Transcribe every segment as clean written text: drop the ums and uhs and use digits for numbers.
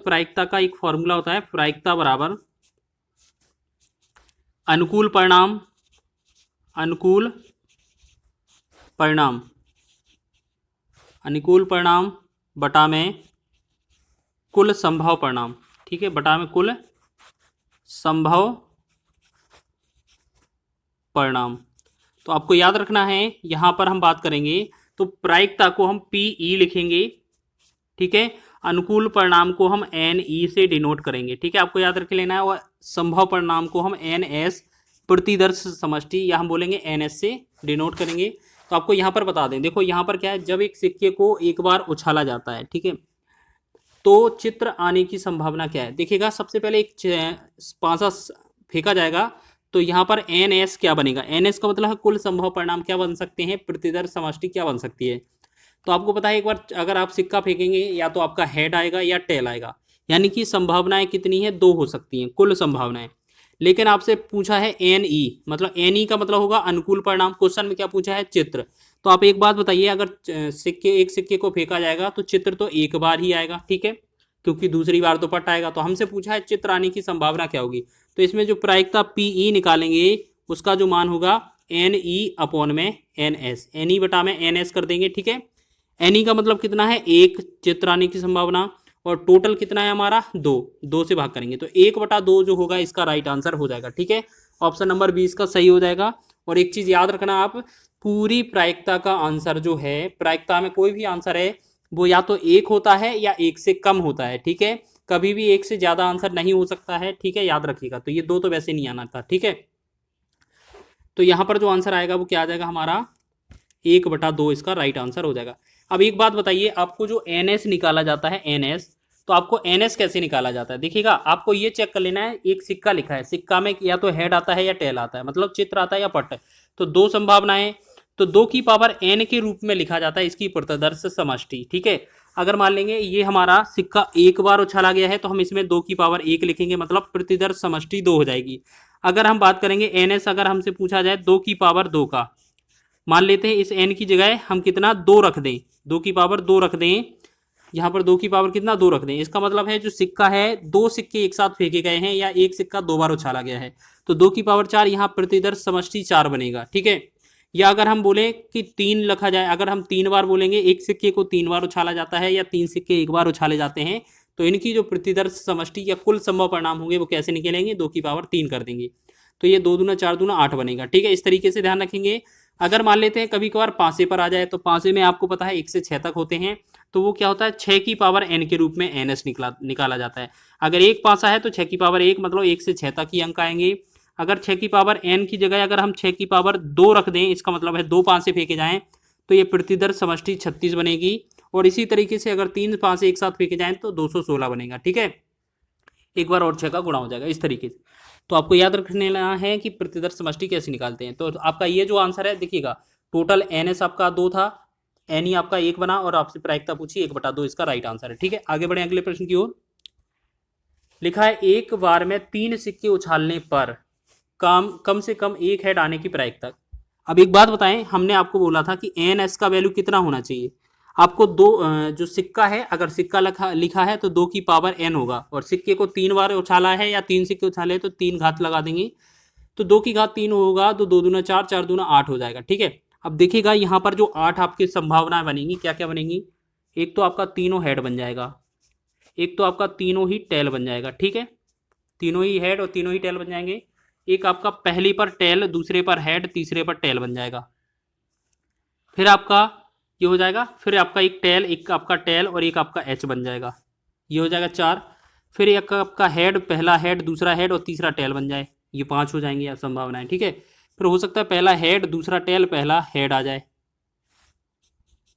प्रायिकता का एक फॉर्मूला होता है, प्रायिकता बराबर अनुकूल परिणाम, अनुकूल परिणाम, अनुकूल परिणाम बटा में कुल संभव परिणाम। ठीक है, बटा में कुल संभव परिणाम। तो आपको याद रखना है, यहां पर हम बात करेंगे तो प्रायिकता को हम PE लिखेंगे। ठीक है, अनुकूल परिणाम को हम NE से डिनोट करेंगे। ठीक है, आपको याद रख लेना है। और संभव परिणाम को हम NS प्रतिदर्श समष्टि या हम बोलेंगे NS से डिनोट करेंगे। तो आपको यहाँ पर बता दें, देखो यहाँ पर क्या है, जब एक सिक्के को एक बार उछाला जाता है, ठीक है, तो चित्र आने की संभावना क्या है। देखिएगा, सबसे पहले एक पासा फेंका जाएगा तो यहाँ पर NS क्या बनेगा। NS का मतलब है कुल संभव परिणाम क्या बन सकते हैं, प्रतिदर्श समष्टि क्या बन सकती है। तो आपको पता है, एक बार अगर आप सिक्का फेंकेंगे या तो आपका हेड आएगा या टेल आएगा, यानी कि संभावनाएं कितनी है, दो हो सकती हैं कुल संभावनाएं। लेकिन आपसे पूछा है NE, मतलब NE का मतलब होगा अनुकूल परिणाम। क्वेश्चन में क्या पूछा है, चित्र। तो आप एक बात बताइए, अगर एक सिक्के को फेंका जाएगा तो चित्र तो एक बार ही आएगा, ठीक है, क्योंकि दूसरी बार तो पट आएगा। तो हमसे पूछा है चित्र आने की संभावना क्या होगी। तो इसमें जो प्रायिकता PE निकालेंगे उसका जो मान होगा NE अपॉन में NS, NE बटा में NS कर देंगे। ठीक है, NE का मतलब कितना है, एक चित्र आने की संभावना, और टोटल कितना है हमारा, दो से भाग करेंगे तो 1/2 जो होगा इसका राइट आंसर हो जाएगा। ठीक है, ऑप्शन नंबर 20 का सही हो जाएगा। और एक चीज याद रखना आप, पूरी प्रायिकता का आंसर जो है, प्रायिकता में कोई भी आंसर है वो या तो एक होता है या एक से कम होता है। ठीक है, कभी भी एक से ज्यादा आंसर नहीं हो सकता है। ठीक है, याद रखिएगा। तो ये दो तो वैसे नहीं आना था। ठीक है, तो यहां पर जो आंसर आएगा वो क्या आ जाएगा हमारा, 1/2 इसका राइट आंसर हो जाएगा। अब एक बात बताइए, आपको जो NS निकाला जाता है NS, तो आपको NS कैसे निकाला जाता है। देखिएगा, आपको ये चेक कर लेना है, एक सिक्का लिखा है, सिक्का में या तो हेड आता है या टेल आता है, मतलब चित्र आता है या पट। तो दो संभावनाएं, तो 2 की पावर n के रूप में लिखा जाता है इसकी प्रतिदर्श समष्टि। ठीक है, अगर मान लेंगे ये हमारा सिक्का एक बार उछाला गया है तो हम इसमें 2 की पावर 1 लिखेंगे, मतलब प्रतिदर्श समष्टि 2 हो जाएगी। अगर हम बात करेंगे NS, अगर हमसे पूछा जाए 2 की पावर 2 का, मान लेते हैं इस n की जगह हम कितना 2 रख दें, 2 की पावर 2 रख दें, यहाँ पर 2 की पावर कितना 2 रख दें। इसका मतलब है जो सिक्का है, 2 सिक्के एक साथ फेंके गए हैं या एक सिक्का 2 बार उछाला गया है, तो 2 की पावर 4 यहाँ प्रतिदर्श समष्टि 4 बनेगा। ठीक है, या अगर हम बोले कि 3 लिखा जाए, अगर हम 3 बार बोलेंगे, एक सिक्के को 3 बार उछाला जाता है या 3 सिक्के एक बार उछाले जाते हैं, तो इनकी जो प्रतिदर्श समष्टि या कुल संभव परिणाम होंगे वो कैसे निकलेंगे, 2 की पावर 3 कर देंगे, तो ये 2 दूना 4 दूना 8 बनेगा। ठीक है, इस तरीके से ध्यान रखेंगे। अगर मान लेते हैं कभी कभार पासे पर आ जाए, तो पासे में आपको पता है 1 से 6 तक होते हैं, तो वो क्या होता है, 6 की पावर n के रूप में NS निकाला जाता है। अगर एक पासा है तो 6 की पावर 1, मतलब 1 से 6 तक ही अंक आएंगे। अगर 6 की पावर n की जगह अगर हम 6 की पावर 2 रख दें, इसका मतलब है 2 पासे फेंके जाएं, तो ये प्रतिदर्श समष्टि 36 बनेगी। और इसी तरीके से अगर 3 पासे एक साथ फेंके जाएं तो 216 बनेगा। ठीक है, एक बार और 6 का गुणा हो जाएगा इस तरीके से। तो आपको याद रखने है कि प्रतिदर्श समष्टि कैसे निकालते हैं। तो आपका ये जो आंसर है, देखिएगा, टोटल NS आपका 2 था, NE आपका 1 बना, और आपसे प्रायिकता पूछी 1/2 इसका राइट आंसर है। ठीक है, आगे बढ़े अगले प्रश्न की ओर। लिखा है, एक बार में 3 सिक्के उछालने पर कम से कम एक हेड आने की प्रायिकता। अब एक बात बताएं, हमने आपको बोला था कि NS का वैल्यू कितना होना चाहिए। आपको जो सिक्का है, अगर सिक्का लिखा है तो 2 की पावर n होगा, और सिक्के को 3 बार उछाला है या 3 सिक्के उछाले तो 3 घात लगा देंगे, तो 2 की घात 3 होगा, तो 2 दूना 4, 4 दूना 8 हो जाएगा। ठीक है, अब देखिएगा यहाँ पर जो 8 आपकी संभावनाएं बनेंगी, क्या क्या बनेंगी, एक तो आपका तीनों हेड बन जाएगा, एक तो आपका तीनों ही टेल बन जाएगा। ठीक है, तीनों ही हेड और तीनों ही टेल बन जाएंगे। एक आपका पहली पर टेल, दूसरे पर हेड, तीसरे पर टेल बन जाएगा। फिर आपका ये हो जाएगा, फिर आपका एक टेल, एक आपका टेल और एक आपका एच बन जाएगा, ये हो जाएगा 4। फिर एक आपका हेड, पहला हेड, दूसरा हेड और तीसरा टेल बन जाए, ये 5 हो जाएंगी संभावनाएं। ठीक है, फिर हो सकता है पहला हेड, दूसरा टेल, पहला हेड आ जाए,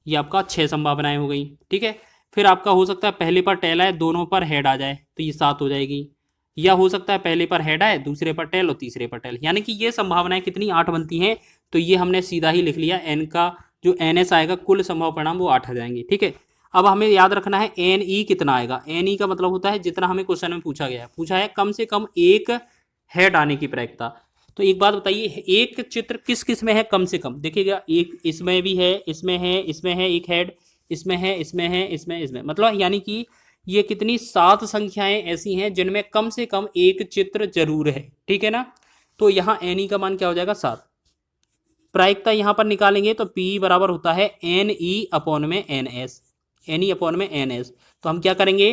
ये आपका 6 संभावनाएं हो गई। ठीक है, फिर आपका हो सकता है पहले पर टेल आए, दोनों पर हेड आ जाए, तो ये 7 हो जाएगी। या हो सकता है पहले पर हेड आए, दूसरे पर टेल और तीसरे पर टेल, यानी कि ये संभावनाएं कितनी 8 बनती हैं। तो ये हमने सीधा ही लिख लिया, n का जो NS आएगा कुल संभव परिणाम वो 8 आ जाएंगे। ठीक है, अब हमें याद रखना है NE कितना आएगा। NE का मतलब होता है जितना हमें क्वेश्चन में पूछा है कम से कम एक हेड आने की प्रायिकता। तो एक बात बताइए, एक चित्र किस किस में है कम से कम। देखिएगा, एक इसमें भी है, इसमें है, इसमें है एक हेड, इसमें है, इसमें है, इसमें, मतलब यानी कि ये कितनी 7 संख्याएं ऐसी हैं जिनमें कम से कम एक चित्र जरूर है, ठीक है ना। तो यहाँ एन ई का मान क्या हो जाएगा 7। प्रायिकता यहाँ पर निकालेंगे तो पी बराबर होता है एन ई अपॉन में N S, N E upon में एन एस। तो हम क्या करेंगे,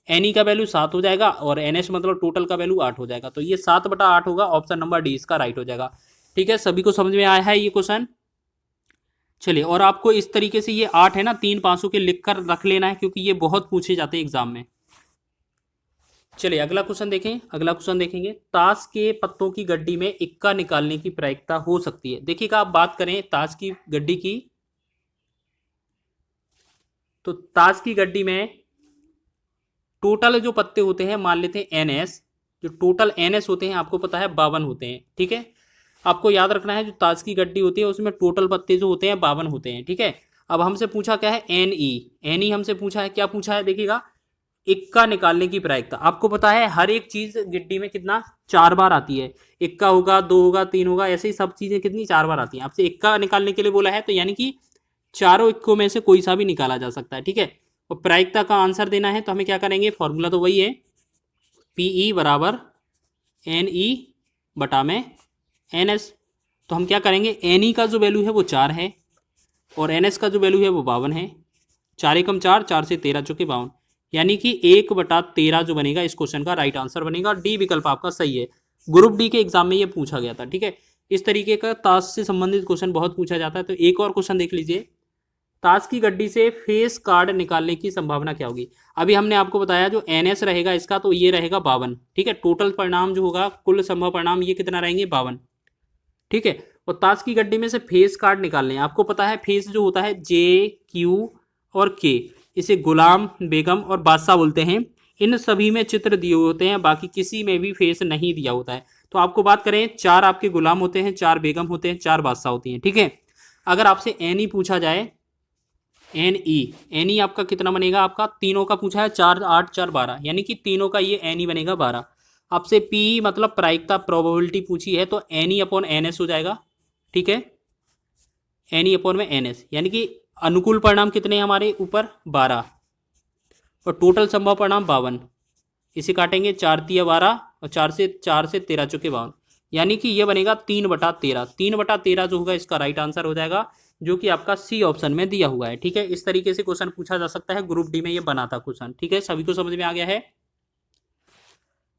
एन ई का वैल्यू 7 हो जाएगा और एन एस मतलब टोटल का वैल्यू 8 हो जाएगा। तो ये 7/8 होगा, ऑप्शन नंबर डी इसका राइट हो जाएगा। ठीक है, सभी को समझ में आया है ये क्वेश्चन। चलिए, और आपको इस तरीके से ये 8 है ना 3 500 के लिख कर रख लेना है, क्योंकि ये बहुत पूछे जाते हैं एग्जाम में। चलिए अगला क्वेश्चन देखें। अगला क्वेश्चन देखेंगे, ताश के पत्तों की गड्डी में इक्का निकालने की प्रायिकता हो सकती है। देखिएगा, आप बात करें ताश की गड्डी की, तो ताश की गड्डी में टोटल जो पत्ते होते हैं मान लेते हैं एन एस, जो टोटल एन एस होते हैं आपको पता है 52 होते हैं। ठीक है, आपको याद रखना है जो ताश की गड्डी होती है उसमें टोटल पत्ते जो होते हैं 52 होते हैं। ठीक है, अब हमसे पूछा क्या है, एन ई, एन ई हमसे पूछा है, क्या पूछा है देखिएगा, इक्का निकालने की प्रायिकता। आपको पता है हर एक चीज गिट्टी में कितना 4 बार आती है, इक्का होगा, 2 होगा, 3 होगा, ऐसे ही सब चीजें कितनी 4 बार आती हैं। आपसे इक्का निकालने के लिए बोला है, तो यानी कि चारों इक्कों में से कोई सा भी निकाला जा सकता है। ठीक है, और प्रायिकता का आंसर देना है तो हमें क्या करेंगे, फॉर्मूला तो वही है, पीई बराबर एन ई बटा में एन एस। तो हम क्या करेंगे, एन ई का जो वैल्यू है वो 4 है और एन एस का जो वैल्यू है वो 52 है। 4 एकम 4, 4 से 13 चौके 52, यानी कि 1/13 जो बनेगा इस क्वेश्चन का राइट आंसर बनेगा। डी विकल्प आपका सही है। ग्रुप डी के एग्जाम में ये पूछा गया था। ठीक है, इस तरीके का ताश से संबंधित क्वेश्चन बहुत पूछा जाता है। तो एक और क्वेश्चन देख लीजिए, ताश की गड्डी से फेस कार्ड निकालने की संभावना क्या होगी। अभी हमने आपको बताया जो एन एस रहेगा इसका, तो ये रहेगा 52। ठीक है, टोटल परिणाम जो होगा, कुल संभव परिणाम ये कितना रहेंगे, 52। ठीक है, और ताश की गड्डी में से फेस कार्ड निकालने हैं। आपको पता है फेस जो होता है जे क्यू और के, इसे गुलाम, बेगम और बादशाह बोलते हैं। इन सभी में चित्र दिए होते हैं, बाकी किसी में भी फेस नहीं दिया होता है। तो आपको बात करें, 4 आपके गुलाम होते हैं, 4 बेगम होते हैं, 4 बादशाह होती हैं। ठीक है, अगर आपसे एन ई पूछा जाए, एन ई, एन ई आपका कितना बनेगा, आपका तीनों का पूछा है, 4 8 4 12, यानी कि तीनों का ये एन ई बनेगा 12। आपसे पी मतलब प्रायिकता प्रोबेबिलिटी पूछी है, तो N E upon N S हो जाएगा। ठीक है, एन ई अपॉन में एन एस, यानी कि अनुकूल परिणाम कितने हैं हमारे ऊपर, 12 और टोटल संभव परिणाम 52। इसे काटेंगे, 4 तिया 12 और 4 से 13 चौके 52, यानी कि ये बनेगा 3/13। 3/13 जो होगा इसका राइट आंसर हो जाएगा, जो कि आपका सी ऑप्शन में दिया हुआ है। ठीक है, इस तरीके से क्वेश्चन पूछा जा सकता है, ग्रुप डी में ये बना था क्वेश्चन। ठीक है, सभी को समझ में आ गया है।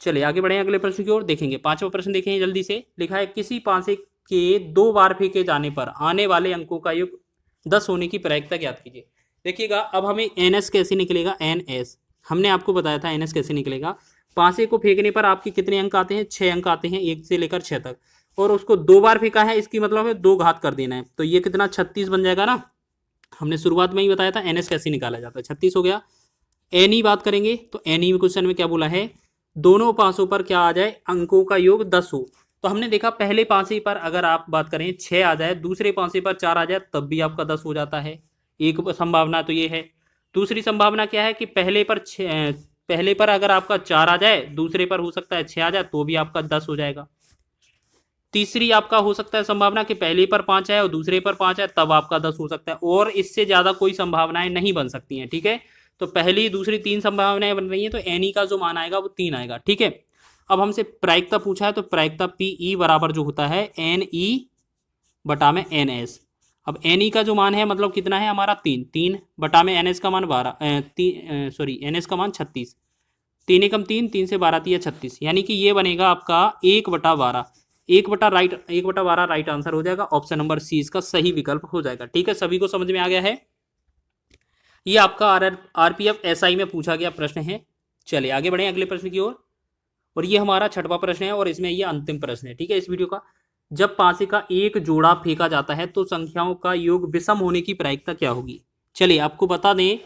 चलिए आगे बढ़े अगले प्रश्न की ओर, देखेंगे 5वां प्रश्न देखेंगे जल्दी से। लिखा है, किसी पासे के 2 बार फेंके जाने पर आने वाले अंकों का योग 10 होने की प्रायिकता ज्ञात कीजिए। देखिएगा, अब हमें एन एस कैसे निकलेगा, एन एस हमने आपको बताया था एन एस कैसे निकलेगा। पासे को फेंकने पर आपके कितने अंक आते हैं, 6 अंक आते हैं, 1 से लेकर 6 तक, और उसको 2 बार फेंका है, इसकी मतलब है 2 घात कर देना है, तो ये कितना 36 बन जाएगा ना। हमने शुरुआत में ही बताया था एन एस कैसे निकाला जाता है, 36 हो गया। एन ई बात करेंगे तो एन ई क्वेश्चन में क्या बोला है, दोनों पासों पर क्या आ जाए, अंकों का योग 10 हो। तो हमने देखा पहले पासे पर अगर आप बात करें 6 आ जाए, दूसरे पासे पर 4 आ जाए, तब भी आपका 10 हो जाता है। एक संभावना तो ये है। दूसरी संभावना क्या है कि पहले पर अगर आपका 4 आ जाए, दूसरे पर हो सकता है 6 आ जाए, तो भी आपका 10 हो जाएगा। तीसरी आपका हो सकता है संभावना कि पहले पर 5 आए और दूसरे पर 5 आए, तब आपका 10 हो सकता है, और इससे ज्यादा कोई संभावनाएं नहीं बन सकती हैं। ठीक है, तो पहली दूसरी 3 संभावनाएं बन रही हैं, तो एन ई का जो मान आएगा वो 3 आएगा। ठीक है, अब हमसे प्रायिकता पूछा है, तो प्रायिकता पी ई बराबर जो होता है एन ई बटा में एन एस। अब एन ई का जो मान है मतलब कितना है हमारा, 3 बटा में एन एस का मान 12, एन एस का मान 36, 3 एकम 3, 3 से 12 तिया 36, यानी कि ये बनेगा आपका 1/12। 1/12 राइट आंसर हो जाएगा, ऑप्शन नंबर सी इसका सही विकल्प हो जाएगा। ठीक है, सभी को समझ में आ गया है। ये आपका आरपीएफ एसआई में पूछा गया प्रश्न है। चलिए आगे बढ़े अगले प्रश्न की ओर, और ये हमारा 6वां प्रश्न है और इसमें ये अंतिम प्रश्न है। ठीक है, इस वीडियो का, जब पासे का एक जोड़ा फेंका जाता है तो संख्याओं का योग विषम होने की प्रायिकता क्या होगी। चलिए आपको बता दें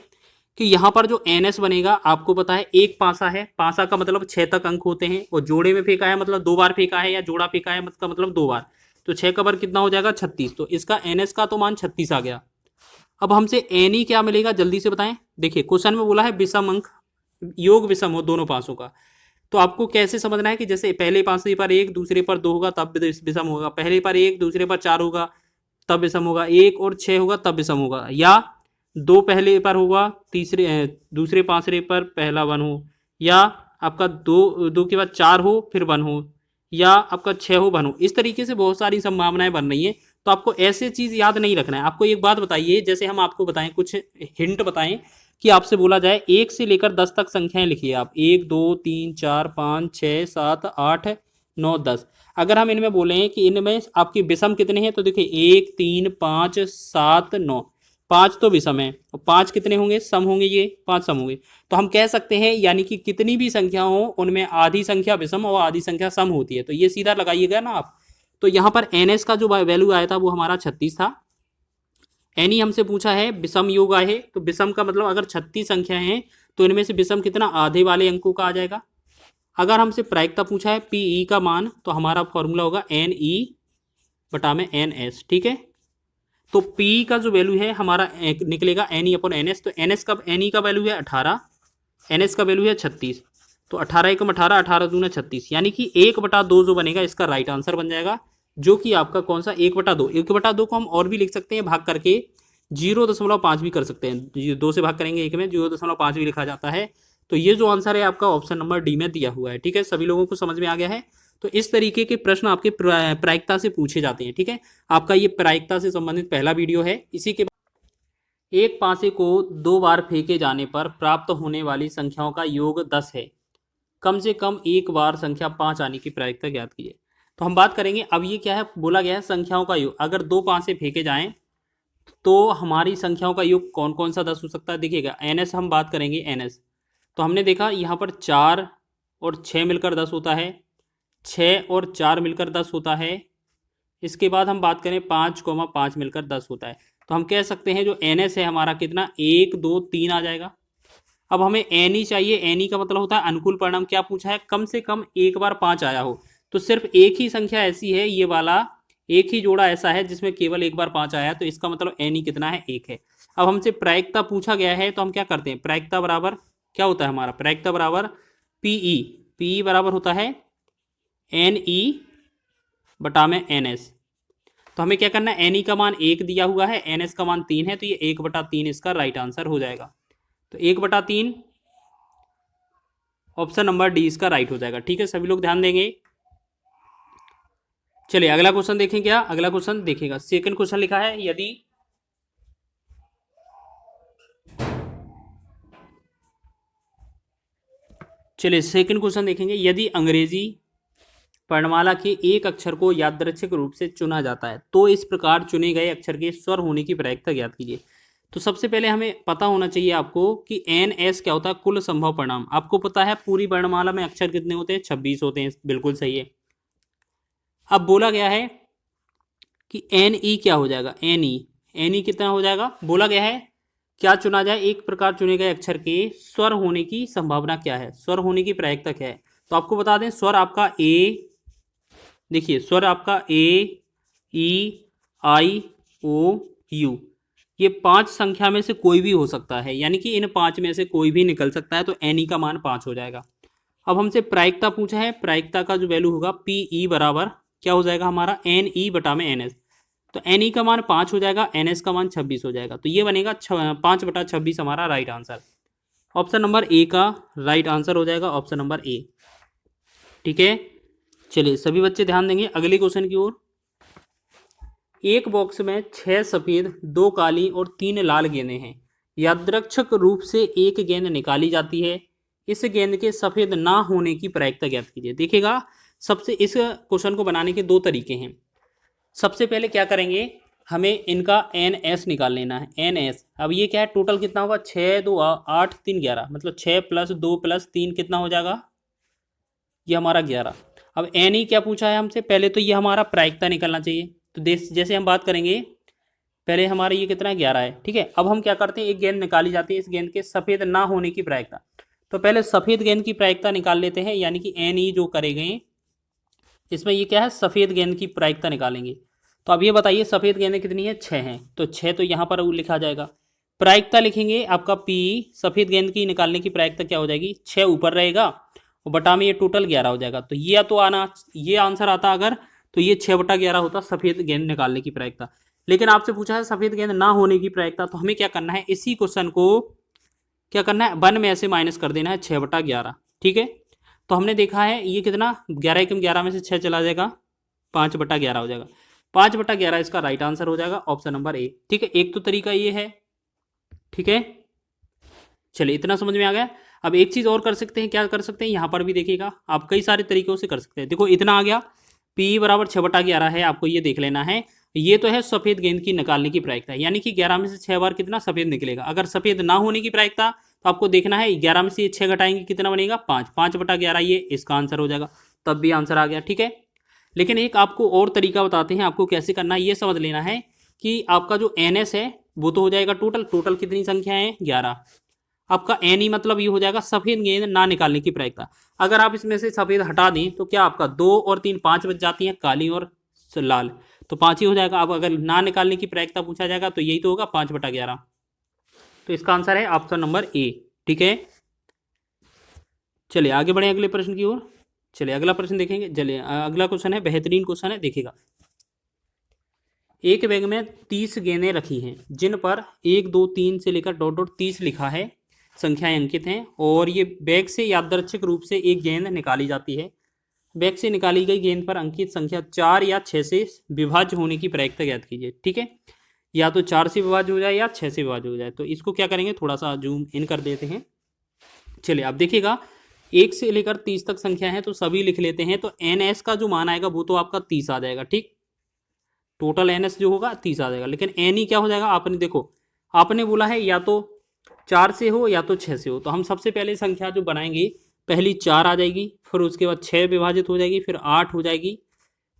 कि यहाँ पर जो एन एस बनेगा, आपको पता है एक पासा है, पासा का मतलब 6 तक अंक होते हैं, और जोड़े में फेंका है मतलब 2 बार फेंका है, या जोड़ा फेंका है मतलब 2 बार, तो 6 का वर्ग कितना हो जाएगा, 36। तो इसका एन एस का तो मान 36 आ गया। अब हमसे एन ई क्या मिलेगा, जल्दी से बताएं। देखिए क्वेश्चन में बोला है विषम अंक, योग विषम हो दोनों पासों का। तो आपको कैसे समझना है कि जैसे पहले पासे पर 1, दूसरे पर 2 होगा तब विषम होगा, पहले पर 1, दूसरे पर 4 होगा तब विषम होगा, 1 और 6 होगा तब विषम होगा, या दो पहले पर होगा, दूसरे पांचरे पर पहला वन हो, या आपका दो दो के बाद चार हो फिर वन हो, या आपका छः हो वन हो। इस तरीके से बहुत सारी संभावनाएं बन रही हैं। तो आपको ऐसे चीज़ याद नहीं रखना है। आपको एक बात बताइए, जैसे हम आपको बताएं, कुछ हिंट बताएं कि आपसे बोला जाए 1 से लेकर 10 तक संख्याएं लिखिए आप, 1 2 3 4 5 6 7 8 9 10। अगर हम इनमें बोलें कि इनमें आपकी विषम कितने हैं, तो देखिए 1 3 5 7 9, 5 तो विषम है और 5 कितने होंगे, सम होंगे, ये 5 सम होंगे। तो हम कह सकते हैं यानी कि कितनी भी संख्या हो उनमें आधी संख्या विषम और आधी संख्या सम होती है। तो ये सीधा लगाइएगा ना आप। तो यहाँ पर एन का जो वैल्यू आया था वो हमारा 36 था। एनी हमसे पूछा है विषम योग आए, तो विषम का मतलब अगर 36 संख्या है तो इनमें से विषम कितना, आधे वाले अंकों का आ जाएगा। अगर हमसे प्रायिकता पूछा है पी का मान, तो हमारा फॉर्मूला होगा एन ई बटा में एन एस। ठीक है, तो पी का जो वैल्यू है हमारा निकलेगा N E upon N S. तो एन एस का, एन ई का वैल्यू है 18, एन एस का वैल्यू है 36। तो 18 एकम 18, 18 दूना 36, यानी कि 1/2 जो बनेगा इसका राइट आंसर बन जाएगा, जो कि आपका कौन सा 1/2। 1/2 को हम और भी लिख सकते हैं भाग करके, 0.5 भी कर सकते हैं। 2 से भाग करेंगे 1 में 0.5 भी लिखा जाता है। तो ये जो आंसर है आपका ऑप्शन नंबर डी में दिया हुआ है। ठीक है, सभी लोगों को समझ में आ गया है। तो इस तरीके के प्रश्न आपके प्रायिकता से पूछे जाते हैं। ठीक है, आपका ये प्रायिकता से संबंधित पहला वीडियो है। इसी के एक पासे को 2 बार फेंके जाने पर प्राप्त होने वाली संख्याओं का योग 10 है। कम से कम एक बार संख्या 5 आने की प्रायिकता ज्ञात कीजिए। तो हम बात करेंगे, अब ये क्या है, बोला गया है संख्याओं का योग। अगर 2 पासे फेंके जाएं तो हमारी संख्याओं का योग कौन कौन सा 10 हो सकता है। देखिएगा एनएस हम बात करेंगे, एनएस तो हमने देखा यहाँ पर 4 और 6 मिलकर 10 होता है, 6 और 4 मिलकर 10 होता है। इसके बाद हम बात करें 5, 5 मिलकर 10 होता है। तो हम कह सकते हैं जो एनएस है हमारा कितना, 1 2 3 आ जाएगा। अब हमें एनी चाहिए, एनी का मतलब होता है अनुकूल परिणाम। क्या पूछा है, कम से कम एक बार 5 आया हो। तो सिर्फ एक ही संख्या ऐसी है, ये वाला एक ही जोड़ा ऐसा है जिसमें केवल एक बार 5 आया, तो इसका मतलब एनी कितना है, 1 है। अब हमसे प्रायिकता पूछा गया है, तो हम क्या करते हैं, प्रायिकता बराबर क्या होता है हमारा, प्रायिकता बराबर पीई। पीई बराबर होता है एन ई बटा में एन एस। तो हमें क्या करना है, एन ई का मान 1 दिया हुआ है, एन एस का मान 3 है, तो ये 1/3 इसका राइट आंसर हो जाएगा। तो 1/3 ऑप्शन नंबर डी इसका राइट हो जाएगा। ठीक है, सभी लोग ध्यान देंगे। चलिए अगला क्वेश्चन देखें। क्या अगला क्वेश्चन देखिएगा, सेकंड क्वेश्चन लिखा है, यदि चलिए सेकंड क्वेश्चन देखेंगे, यदि अंग्रेजी वर्णमाला के एक अक्षर को यादृच्छिक रूप से चुना जाता है तो इस प्रकार चुने गए अक्षर के स्वर होने की प्रायिकता ज्ञात कीजिए। तो सबसे पहले हमें पता होना चाहिए आपको कि एन एस क्या होता है, कुल संभव परिणाम। आपको पता है पूरी वर्णमाला में अक्षर कितने होते हैं, 26 होते हैं, बिल्कुल सही है। अब बोला गया है कि एन ई क्या हो जाएगा, एन ई कितना हो जाएगा, बोला गया है क्या चुना जाए, एक प्रकार चुने गए अक्षर के स्वर होने की संभावना क्या है, स्वर होने की प्रायिकता क्या है। तो आपको बता दें स्वर आपका ए, देखिए स्वर आपका ए ई आई ओ यू, ये 5 संख्या में से कोई भी हो सकता है, यानी कि इन 5 में से कोई भी निकल सकता है। तो एन ई का मान 5 हो जाएगा। अब हमसे प्रायिकता पूछा है, प्रायिकता का जो वैल्यू होगा पी ई बराबर क्या हो जाएगा हमारा, एन ई बटा में एन एस। तो एन ई का मान 5 हो जाएगा, एन एस का मान 26 हो जाएगा। तो ये बनेगा 5/26 हमारा right answer. Option number A का राइट आंसर हो जाएगा, ऑप्शन नंबर ए। ठीक है, चलिए सभी बच्चे ध्यान देंगे अगले क्वेश्चन की ओर। एक बॉक्स में 6 सफ़ेद 2 काली और 3 लाल गेंदें हैं। यादृच्छिक रूप से एक गेंद निकाली जाती है, इस गेंद के सफ़ेद ना होने की प्रायिकता ज्ञात कीजिए। देखिएगा सबसे इस क्वेश्चन को बनाने के 2 तरीके हैं। सबसे पहले क्या करेंगे, हमें इनका एन एस निकाल लेना है, एन एस। अब ये क्या है, टोटल कितना होगा, 6 2 8 3 11, मतलब 6 + 2 + 3 कितना हो जाएगा, ये हमारा 11। अब एन ई क्या पूछा है हमसे, पहले तो ये हमारा प्रायिकता निकलना चाहिए। तो जैसे हम बात करेंगे, पहले हमारा ये कितना है, 11 है। ठीक है, अब हम क्या करते हैं, एक गेंद निकाली जाती है, इस गेंद के सफ़ेद ना होने की प्रायिकता। तो पहले सफ़ेद गेंद की प्रायिकता निकाल लेते हैं, यानी कि एन ई जो करेंगे इसमें ये क्या है, सफ़ेद गेंद की प्रायिकता निकालेंगे। तो अब ये बताइए सफ़ेद गेंदें कितनी है, 6 हैं। तो 6 तो यहाँ पर लिखा जाएगा। प्रायिकता लिखेंगे आपका पी, सफ़ेद गेंद की निकालने की प्रायिकता क्या हो जाएगी, 6 ऊपर रहेगा और बटा में ये टोटल 11 हो जाएगा। तो ये तो आना, ये आंसर आता अगर, तो ये 6/11 होता सफ़ेद गेंद निकालने की प्रायिकता। लेकिन आपसे पूछा है सफेद गेंद ना होने की प्रायिकता, तो हमें क्या करना है, इसी क्वेश्चन को क्या करना है, 1 में ऐसे माइनस कर देना है 6/11। ठीक है, तो हमने देखा है ये कितना, 11 एकम 11 में से 6 चला जाएगा, 5/11 हो जाएगा। 5/11 इसका राइट आंसर हो जाएगा, ऑप्शन नंबर ए। ठीक है, एक तो तरीका ये है। ठीक है, चलिए इतना समझ में आ गया। अब एक चीज़ और कर सकते हैं, क्या कर सकते हैं, यहाँ पर भी देखिएगा, आप कई सारे तरीकों से कर सकते हैं। देखो इतना आ गया, पी बराबर 6/11 है, आपको ये देख लेना है। ये तो है सफ़ेद गेंद की निकालने की प्रायिकता, यानी कि 11 में से 6 बार कितना सफ़ेद निकलेगा। अगर सफ़ेद ना होने की प्रायिकता, तो आपको देखना है 11 में से ये 6 घटाएंगे कितना बनेगा, 5। 5/11 ये इसका आंसर हो जाएगा, तब भी आंसर आ गया। ठीक है, लेकिन एक आपको और तरीका बताते हैं, आपको कैसे करना है ये समझ लेना है कि आपका जो NS है वो तो हो जाएगा टोटल, टोटल कितनी संख्या है 11। आपका NE मतलब ये हो जाएगा सफ़ेद गेंद ना निकालने की प्रायिकता। अगर आप इसमें से सफ़ेद हटा दें तो क्या आपका 2 और 3 5 बच जाती हैं, काली और लाल, तो 5 ही हो जाएगा। अब अगर ना निकालने की प्रायिकता पूछा जाएगा तो यही तो होगा 5/11, तो इसका आंसर है ऑप्शन नंबर ए। ठीक है, चलिए आगे बढ़े अगले प्रश्न की ओर। चलिए अगला प्रश्न देखेंगे। चलिए अगला क्वेश्चन है, बेहतरीन क्वेश्चन है, देखिएगा। एक बैग में 30 गेंदें रखी हैं, जिन पर 1 2 3 से लेकर डॉट डॉट 30 लिखा है, संख्याएं अंकित हैं, और ये बैग से यादृच्छिक रूप से एक गेंद निकाली जाती है। बैग से निकाली गई गेंद पर अंकित संख्या 4 या 6 से विभाज्य होने की प्रायिकता ज्ञात कीजिए। ठीक है, या तो 4 से विभाज्य हो जाए या 6 से विभाज्य हो जाए। तो इसको क्या करेंगे, थोड़ा सा जूम इन कर देते हैं। चलिए आप देखिएगा, 1 से लेकर 30 तक संख्या है तो सभी लिख लेते हैं। तो NS का जो मान आएगा वो तो आपका 30 आ जाएगा। ठीक, टोटल NS जो होगा 30 आ जाएगा। लेकिन NE क्या हो जाएगा, आपने देखो, आपने बोला है या तो 4 से हो या तो 6 से हो। तो हम सबसे पहले संख्या जो बनाएंगे, पहली 4 आ जाएगी, फिर उसके बाद 6 विभाजित हो जाएगी, फिर 8 हो जाएगी,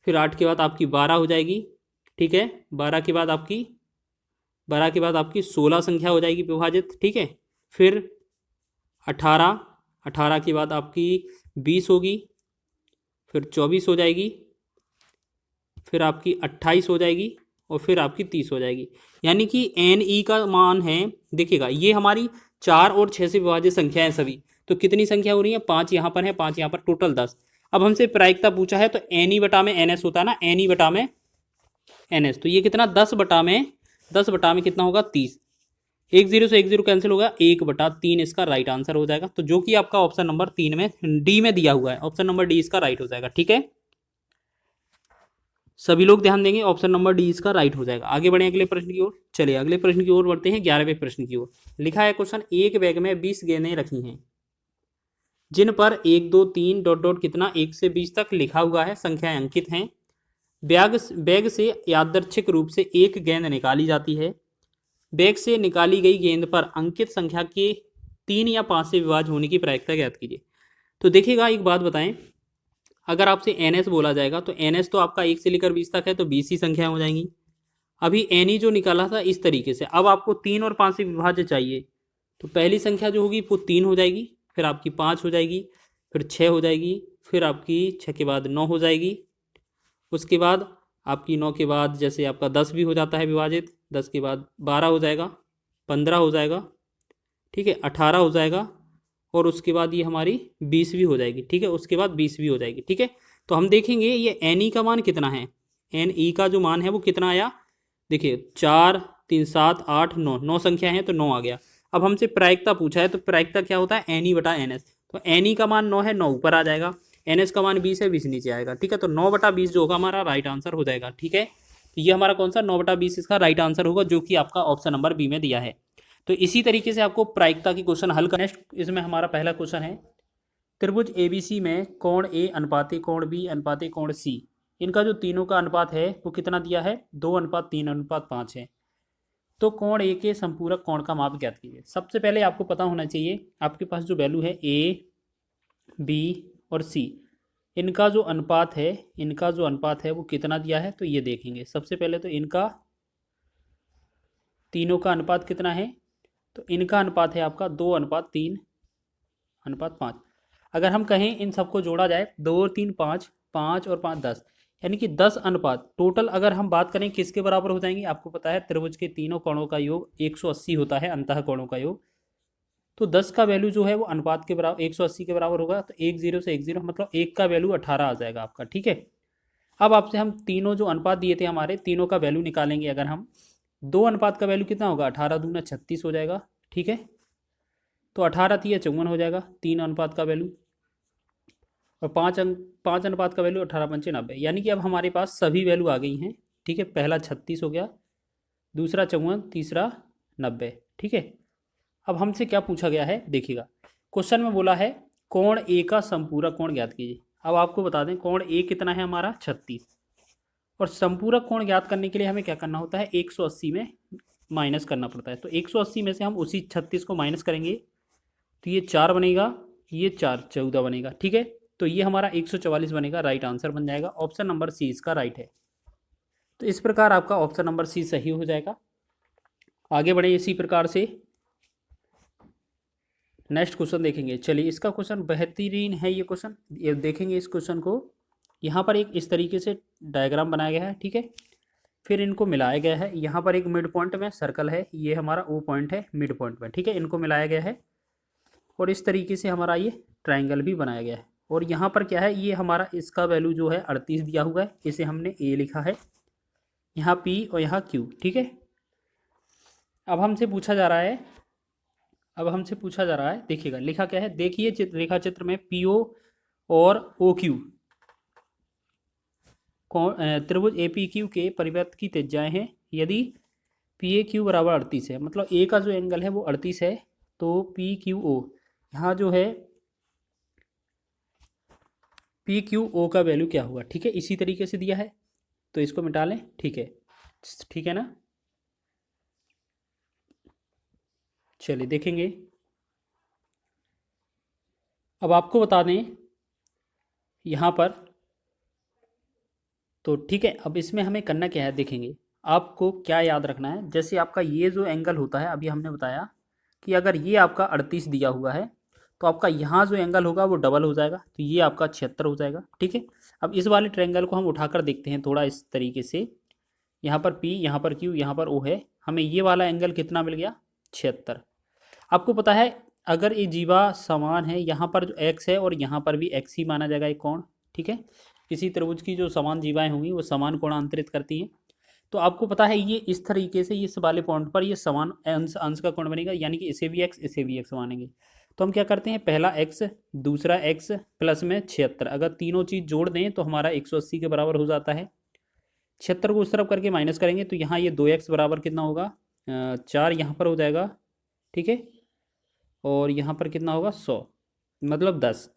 फिर 8 के बाद आपकी 12 हो जाएगी। ठीक है, 12 के बाद आपकी 16 संख्या हो जाएगी विभाजित। ठीक है, फिर 18, 18 के बाद आपकी 20 होगी, फिर 24 हो जाएगी, फिर आपकी 28 हो जाएगी, और फिर आपकी 30 हो जाएगी। यानी कि NE का मान है, देखिएगा ये हमारी 4 और 6 से विभाजित संख्या है सभी। तो कितनी संख्या हो रही है, 5 यहाँ पर है, 5 यहाँ पर, टोटल 10। अब हमसे प्रायिकता पूछा है तो NE बटा में NS होता है ना, NE बटा में NS, तो ये कितना 10 बटा में कितना होगा 30। 1 0 से 1 0 कैंसिल होगा, 1/3 इसका राइट आंसर हो जाएगा। तो जो कि आपका ऑप्शन नंबर 3 में डी में दिया हुआ है, ऑप्शन नंबर डी इसका राइट हो जाएगा। ठीक है, सभी लोग ध्यान देंगे, ऑप्शन नंबर डी इसका राइट हो जाएगा। आगे बढ़े अगले प्रश्न की ओर। चलिए अगले प्रश्न की ओर बढ़ते हैं, 11वें प्रश्न की ओर। लिखा है क्वेश्चन, एक बैग में 20 गेंदें रखी हैं, जिन पर 1 2 3 डॉट डॉट कितना 1 से 20 तक लिखा हुआ है, संख्याएं अंकित हैं। बैग से यादृच्छिक रूप से एक गेंद निकाली जाती है। बैग से निकाली गई गेंद पर अंकित संख्या के 3 या 5 से विभाज्य होने की प्रायिकता ज्ञात कीजिए। तो देखिएगा एक बात बताएं, अगर आपसे NS बोला जाएगा तो NS तो आपका 1 से लेकर 20 तक है, तो 20 ही संख्याएं हो जाएंगी। अभी NE जो निकाला था इस तरीके से, अब आपको 3 और 5 से विभाज्य चाहिए। तो पहली संख्या जो होगी वो 3 हो जाएगी, फिर आपकी 5 हो जाएगी, फिर 6 हो जाएगी, फिर आपकी 6 के बाद 9 हो जाएगी, उसके बाद आपकी 9 के बाद जैसे आपका 10 भी हो जाता है विभाजित, 10 के बाद 12 हो जाएगा, 15 हो जाएगा, ठीक है, 18 हो जाएगा, और उसके बाद ये हमारी 20 भी हो जाएगी। ठीक है, उसके बाद 20 भी हो जाएगी। ठीक है, तो हम देखेंगे ये NE का मान कितना है, NE का जो मान है वो कितना आया, देखिए 4 3 7 8 9, 9 संख्या है तो 9 आ गया। अब हमसे प्रायिकता पूछा है, तो प्रायिकता क्या होता है, NE बटा NS। तो NE का मान 9 है, 9 ऊपर आ जाएगा, NS का मान 20 है, 20 नीचे आएगा। ठीक है, तो 9/20 जो होगा हमारा राइट आंसर हो जाएगा। ठीक है, तो ये हमारा कौन सा 9/20 इसका राइट आंसर होगा, जो कि आपका ऑप्शन नंबर बी में दिया है। तो इसी तरीके से आपको प्रायिकता की क्वेश्चन हल करना। नेक्स्ट इसमें हमारा पहला क्वेश्चन है, त्रिभुज ABC में कोण A अनुपाते कोण B अनुपाते कोण C, इनका जो तीनों का अनुपात है वो कितना दिया है, 2:3:5 है। तो कोण A के संपूरक कोण का माप ज्ञात कीजिए। सबसे पहले आपको पता होना चाहिए, आपके पास जो वैल्यू है A B और C, इनका जो अनुपात है वो कितना दिया है, तो ये देखेंगे। सबसे पहले तो इनका तीनों का अनुपात कितना है, तो इनका अनुपात है आपका 2:3:5। अगर हम कहें इन सबको जोड़ा जाए, 2 और 3 5, 5 और 5 10, यानी कि 10 अनुपात टोटल। अगर हम बात करें किसके बराबर हो जाएंगे, आपको पता है त्रिभुज के तीनों कोणों का योग 180 होता है, अंतः कोणों का योग। तो 10 का वैल्यू जो है वो अनुपात के बराबर 180 के बराबर होगा। तो 1 0 से 1 0 मतलब 1 का वैल्यू 18 आ जाएगा आपका। ठीक है, अब आपसे हम तीनों जो अनुपात दिए थे हमारे तीनों का वैल्यू निकालेंगे। अगर हम 2 अनुपात का वैल्यू कितना होगा, 18 दूना 36 हो जाएगा, ठीक है। तो 18 तिया 54 हो जाएगा 3 अनुपात का वैल्यू, और 5 अनुपात का वैल्यू 18 पंचे 90, यानी कि अब हमारे पास सभी वैल्यू आ गई हैं, ठीक है। पहला 36 हो गया, दूसरा 54, तीसरा 90, ठीक है। अब हमसे क्या पूछा गया है देखिएगा, क्वेश्चन में बोला है कोण ए का संपूरक कोण ज्ञात कीजिए। अब आपको बता दें कोण ए कितना है हमारा 36, और संपूरक कोण ज्ञात करने के लिए हमें क्या करना होता है, 180 में माइनस करना पड़ता है। तो 180 में से हम उसी 36 को माइनस करेंगे तो ये 4 बनेगा, ये 4 14 बनेगा, ठीक है। तो ये हमारा 144 बनेगा, राइट आंसर बन जाएगा। ऑप्शन नंबर सी इसका राइट है। तो इस प्रकार आपका ऑप्शन नंबर सी सही हो जाएगा। आगे बढ़े इसी प्रकार से नेक्स्ट क्वेश्चन देखेंगे। चलिए इसका क्वेश्चन बेहतरीन है ये क्वेश्चन, ये देखेंगे इस क्वेश्चन को। यहाँ पर एक इस तरीके से डायग्राम बनाया गया है, ठीक है। फिर इनको मिलाया गया है, यहाँ पर एक मिड पॉइंट में सर्कल है, ये हमारा ओ पॉइंट है मिड पॉइंट में, ठीक है। इनको मिलाया गया है और इस तरीके से हमारा ये ट्राइंगल भी बनाया गया है। और यहाँ पर क्या है, ये हमारा इसका वैल्यू जो है 38 दिया हुआ है, इसे हमने ए लिखा है, यहाँ पी और यहाँ क्यू, ठीक है। अब हमसे पूछा जा रहा है, देखिएगा लिखा क्या है, देखिए रेखा चित्र में पी ओ और ओ क्यू त्रिभुज ए पी क्यू के परिवृत्त की त्रिज्याएं हैं। यदि पी ए क्यू बराबर 38 है, मतलब ए का जो एंगल है वो 38 है, तो पी क्यू ओ यहाँ जो है पी क्यू ओ का वैल्यू क्या होगा, ठीक है। इसी तरीके से दिया है, तो इसको मिटा लें, ठीक है, ठीक है ना। चलिए देखेंगे। अब आपको बता दें यहाँ पर, तो ठीक है, अब इसमें हमें करना क्या है देखेंगे। आपको क्या याद रखना है, जैसे आपका ये जो एंगल होता है, अभी हमने बताया कि अगर ये आपका 38 दिया हुआ है तो आपका यहाँ जो एंगल होगा वो डबल हो जाएगा, तो ये आपका 76 हो जाएगा, ठीक है। अब इस वाले ट्रायंगल को हम उठाकर देखते हैं थोड़ा इस तरीके से, यहाँ पर P, यहाँ पर Q, यहाँ पर O है, हमें ये वाला एंगल कितना मिल गया, 76। आपको पता है अगर ये जीवा समान है, यहाँ पर जो x है और यहाँ पर भी x ही माना जाएगा एक कोण, ठीक है। किसी त्रिभुज की जो समान जीवाएं होंगी वो समान कोण अंतरित करती हैं। तो आपको पता है ये इस तरीके से इस वाले पॉइंट पर ये समान अंश अंश का कोण बनेगा, यानी कि इसे भी x इसे भी x मानेंगे। तो हम क्या करते हैं, पहला x दूसरा x प्लस में 76, अगर तीनों चीज़ जोड़ दें तो हमारा 180 के बराबर हो जाता है। 76 को उस तरफ करके माइनस करेंगे तो यहाँ ये 2x बराबर कितना होगा, 4 यहाँ पर हो जाएगा, ठीक है। और यहाँ पर कितना होगा 100, मतलब 10,